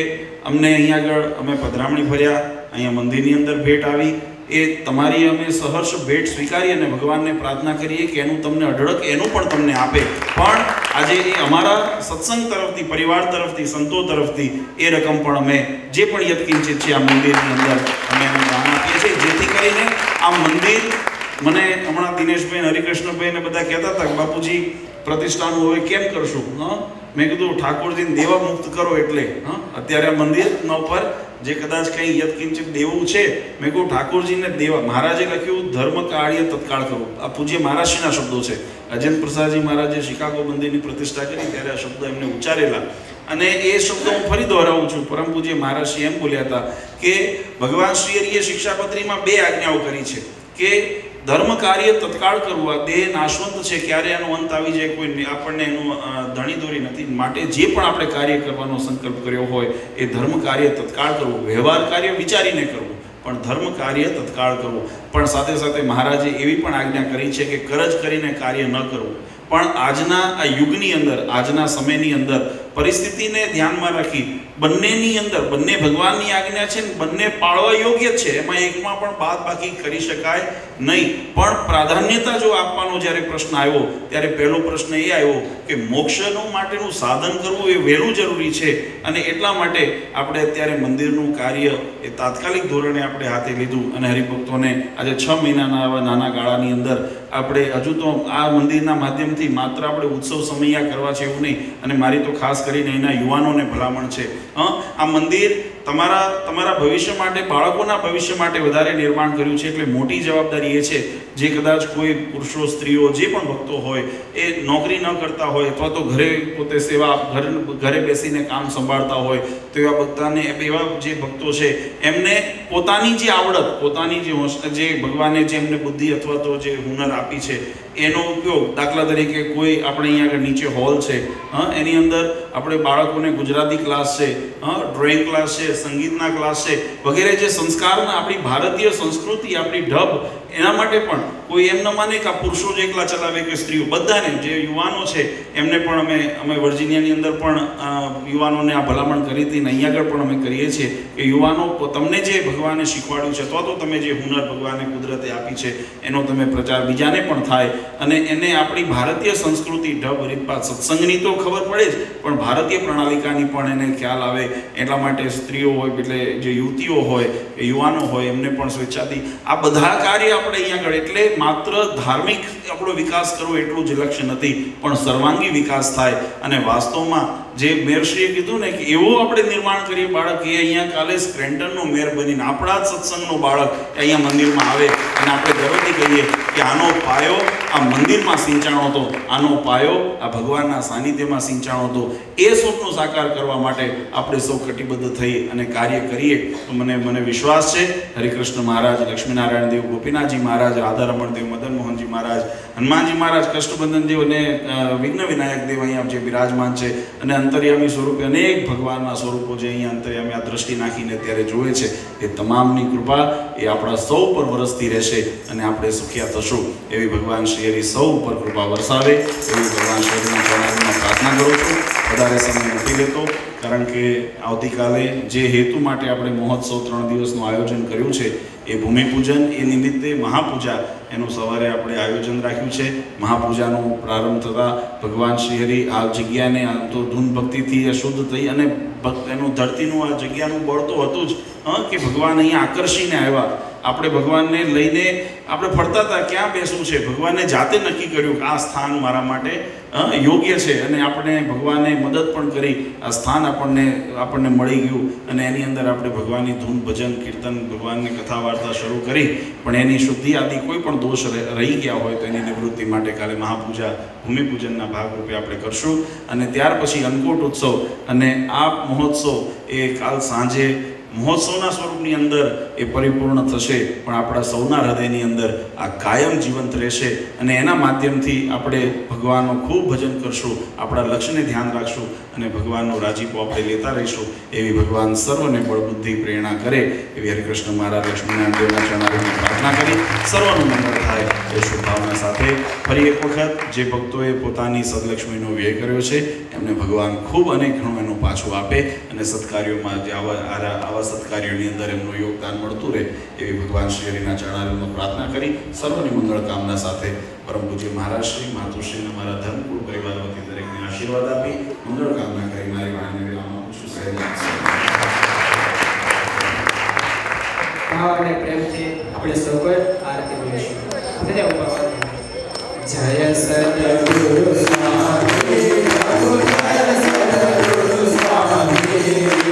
અમને અહીંયા આગળ અમે પધરામણી ભર્યા, અહીંયા મંદિરની અંદર ભેટ આવી, એ તમારી અમે સહર્ષ ભેટ સ્વીકારી અને ભગવાનને પ્રાર્થના કરીએ કે એનું તમને અઢળક એનું પણ તમને આપે. પણ આજે એ અમારા સત્સંગ તરફથી, પરિવાર તરફથી, સંતો તરફથી એ રકમ પણ અમે જે પણ યત્કિંચિત છે આ મંદિરની અંદર અમે એને દાન આપીએ છીએ, જેથી કરીને આ મંદિર, મને હમણાં દિનેશભાઈ, હરિકૃષ્ણભાઈ ને બધા કહેતા હતા કે બાપુજી પ્રતિષ્ઠાનું હવે કેમ કરશું? મેં કીધું ઠાકોરજીને દેવા મુક્ત કરો. એટલે અત્યારે આ મંદિરના ઉપર જે કદાચ કંઈ યત્કિંચિત દેવું છે, મેં કહું ઠાકોરજીને દેવા. મહારાજે લખ્યું ધર્મ કાર્ય તત્કાળ કરવું, આ પૂજ્ય મહારાજશ્રીના શબ્દો છે. અજેન્દ્ર પ્રસાદજી મહારાજે શિકાગો મંદિરની પ્રતિષ્ઠા કરી ત્યારે આ શબ્દો એમને ઉચ્ચારેલા, અને એ શબ્દો હું ફરી દોહરાવું છું. પરમ પૂજ્ય મહારાજશ્રી એમ બોલ્યા હતા કે ભગવાન શ્રી હરિએ શિક્ષાપત્રીમાં 2 આજ્ઞાઓ કરી છે કે ધર્મ કાર્ય તત્કાળ કરવું. આ દેહ નાશવંત છે, ક્યારે એનો અંત આવી જાય કોઈ આપણને એનું ધણી દોરી નથી. માટે જે પણ આપણે કાર્ય કરવાનો સંકલ્પ કર્યો હોય એ ધર્મ કાર્ય તત્કાળ કરવું, વ્યવહાર કાર્ય વિચારીને કરવું, પણ ધર્મ કાર્ય તત્કાળ કરવું. પણ સાથે સાથે મહારાજે એવી પણ આજ્ઞા કરી છે કે કરજ કરીને કાર્ય ન કરવું. પણ આજના આ યુગની અંદર, આજના સમયની અંદર પરિસ્થિતિને ધ્યાનમાં રાખી બંનેની અંદર, બંને ભગવાનની આજ્ઞા છે ને બંને પાળવા યોગ્ય છે, એમાં એકમાં પણ બાદ બાકી કરી શકાય નહીં. પણ પ્રાધાન્યતા જો આપવાનો જ્યારે પ્રશ્ન આવ્યો ત્યારે પહેલો પ્રશ્ન એ આવ્યો કે મોક્ષનું માટેનું સાધન કરવું એ વહેલું જરૂરી છે, અને એટલા માટે આપણે અત્યારે મંદિરનું કાર્ય એ તાત્કાલિક ધોરણે આપણે હાથે લીધું, અને હરિભક્તોને આજે 6 મહિનાના આવા નાના ગાળાની અંદર આપણે હજુ તો આ મંદિરના માધ્યમથી માત્ર આપણે ઉત્સવ સમયા કરવા છે એવું નહીં, અને મારી તો ખાસ કરીને એના યુવાનોને ભલામણ છે, આ મંદિર તમારા ભવિષ્ય માટે, બાળકોના ભવિષ્ય માટે વધારે નિર્માણ કર્યું છે. એટલે મોટી જવાબદારી એ છે જે કદાચ કોઈ પુરુષો, સ્ત્રીઓ, જે પણ ભક્તો હોય એ નોકરી ન કરતા હોય અથવા તો ઘરે પોતે ઘરે બેસીને કામ સંભાળતા હોય, તો એવા જે ભક્તો છે એમને પોતાની જે આવડત, પોતાની જે ભગવાને જે એમને બુદ્ધિ અથવા તો જે હુનર આપી છે એનો ઉપયોગ, દાખલા તરીકે કોઈ આપણે અહીંયા આગળ નીચે હોલ છે, એની અંદર આપણે બાળકોને ગુજરાતી ક્લાસ છે, ડ્રોઈંગ ક્લાસ છે, સંગીતના ક્લાસ છે, વગેરે જે સંસ્કારના, આપણી ભારતીય સંસ્કૃતિ, આપણી ઢબ, એના માટે પણ કોઈ એમ ન માને કે આ પુરુષો જ એકલા ચલાવે કે સ્ત્રીઓ, બધાને, જે યુવાનો છે એમને પણ અમે વર્જિનિયાની અંદર પણ યુવાનોને આ ભલામણ કરી હતી ને અહીંયા આગળ પણ અમે કરીએ છીએ કે યુવાનો, તમને જે ભગવાને શીખવાડ્યું છે અથવા તો તમે જે હુનર ભગવાને કુદરતે આપી છે એનો તમે પ્રચાર બીજાને પણ થાય અને એને આપણી ભારતીય સંસ્કૃતિ, ઢબ, રીતભાત, સત્સંગની તો ખબર પડે જ, પણ ભારતીય પ્રણાલિકાની પણ એને ખ્યાલ આવે. એટલા માટે સ્ત્રીઓ હોય, એટલે જે યુવતીઓ હોય, યુવાનો હોય, એમને પણ સ્વેચ્છાથી આ બધા કાર્ય આપણે અહીંયા આગળ, એટલે માત્ર ધાર્મિક આપણો વિકાસ કરવો એટલું જ લક્ષ્ય નથી, પણ સર્વાંગી વિકાસ થાય. અને વાસ્તવમાં જે મેયરશ્રીએ કીધું ને કે એવું આપણે નિર્માણ કરીએ બાળક, એ અહીંયા કાલે સ્ક્રેન્ટનનો મેયર બનીને આપણા જ સત્સંગનો બાળક અહીંયા મંદિરમાં આવે અને આપણે ગર્વથી કહીએ કે આનો પાયો આ મંદિરમાં સિંચાણો હતો, આનો પાયો આ ભગવાનના સાનિધ્યમાં સિંચાણો હતો. એ સ્વપ્નો સાકાર કરવા માટે આપણે સૌ કટિબદ્ધ થઈ અને કાર્ય કરીએ તો મને વિશ્વાસ છે હરિકૃષ્ણ મહારાજ, લક્ષ્મીનારાયણ દેવ, ગોપીનાથજી મહારાજ, રાધારમણ દેવ, મદન મોહનજી મહારાજ, હનુમાનજી મહારાજ, કષ્ટબંધન દેવ અને વિઘ્ન વિનાયક દેવ અહીંયા જે બિરાજમાન છે, અને અંતર્યામી સ્વરૂપે અનેક ભગવાનના સ્વરૂપો જે અહીંયા અંતર્યામી આ દ્રષ્ટિ નાખીને અત્યારે જોવે છે, એ તમામની કૃપા એ આપણા સૌ પર વરસતી રહેશે અને આપણે સુખિયા થશું. એવી ભગવાન શ્રી હરિ સૌ ઉપર કૃપા વરસાવે એવી ભગવાન શ્રી હરિના ચરણોમાં પ્રાર્થના કરું છું. વધારે સમય નથી લેતો, કારણ કે આવતીકાલે જે હેતુ માટે આપણે મહોત્સવ 3 દિવસનું આયોજન કર્યું છે એ ભૂમિપૂજન, એ નિમિત્તે મહાપૂજા એનું સવારે આપણે આયોજન રાખ્યું છે. મહાપૂજાનો પ્રારંભ થતાં ભગવાન શ્રી હરિ આ જગ્યાને તો ધૂન ભક્તિથી અશુદ્ધ થઈ અને એનું ધરતીનું આ જગ્યાનું બળ તો હતું જ કે ભગવાન અહીંયા આકર્ષીને આવ્યા. આપણે ભગવાનને લઈને આપણે ફરતા હતા, ક્યાં બેસવું છે, ભગવાને જાતે નક્કી કર્યું કે આ સ્થાન મારા માટે યોગ્ય છે, અને આપણે ભગવાને મદદ પણ કરી, આ સ્થાન આપણને મળી ગયું અને એની અંદર આપણે ભગવાનની ધૂન, ભજન, કીર્તન, ભગવાનની કથા વાર્તા શરૂ કરી. પણ એની શુદ્ધિ આદિ કોઈ પણ દોષ રહી ગયા હોય તો એની નિવૃત્તિ માટે કાલે મહાપૂજા, ભૂમિપૂજનના ભાગરૂપે આપણે કરશું. અને ત્યાર પછી અન્નકૂટ ઉત્સવ અને આ મહોત્સવ એ કાલ સાંજે મહોત્સવના સ્વરૂપની અંદર એ પરિપૂર્ણ થશે, પણ આપણા સૌના હૃદયની અંદર આ કાયમ જીવંત રહેશે. અને એના માધ્યમથી આપણે ભગવાનનું ખૂબ ભજન કરશું, આપણા લક્ષ્યને ધ્યાન રાખશું અને ભગવાનનો રાજીપો આપણે લેતા રહીશું. એવી ભગવાન સર્વને બળબુદ્ધિ પ્રેરણા કરે એવી હરિકૃષ્ણ મહારાજ, લક્ષ્મીનારાયણ દેવના ચરણોમાં પ્રાર્થના કરી સર્વનું મંગળ થાય એ શુભભાવના સાથે ફરી એક વખત જે ભક્તોએ પોતાની સદલક્ષ્મીનો વ્યય કર્યો છે એમને ભગવાન ખૂબ અને ઘણું એનું પાછું આપે અને સત્કાર્યોમાં જે આવા સત્કાર્યોની અંદર એમનું યોગદાન મળતું રહે એવી ભગવાન શ્રી હરિના ચરણારવિંદમાં પ્રાર્થના કરી સર્વની મંગળ કામના સાથે પરમ પૂજ્ય મહારાજશ્રી, માતુશ્રીને મારા ધર્મકુળ પરિવાર વતી દરેકને આશીર્વાદ આપી મંગળ કામના કરી મારી વાણીને વિરામ આપું છું. ભાવ અને પ્રેમથી આપણે સૌ કોઈ આરતી કરીશું. જય સદગુરુ સ્વામી, જય સદગુરુ સ્વામી. Jai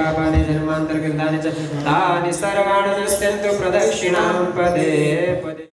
पापानि जन्मान्तरकृतानि च तानि सर्वाणि नश्यन्तु प्रदक्षिणां पदे पदे।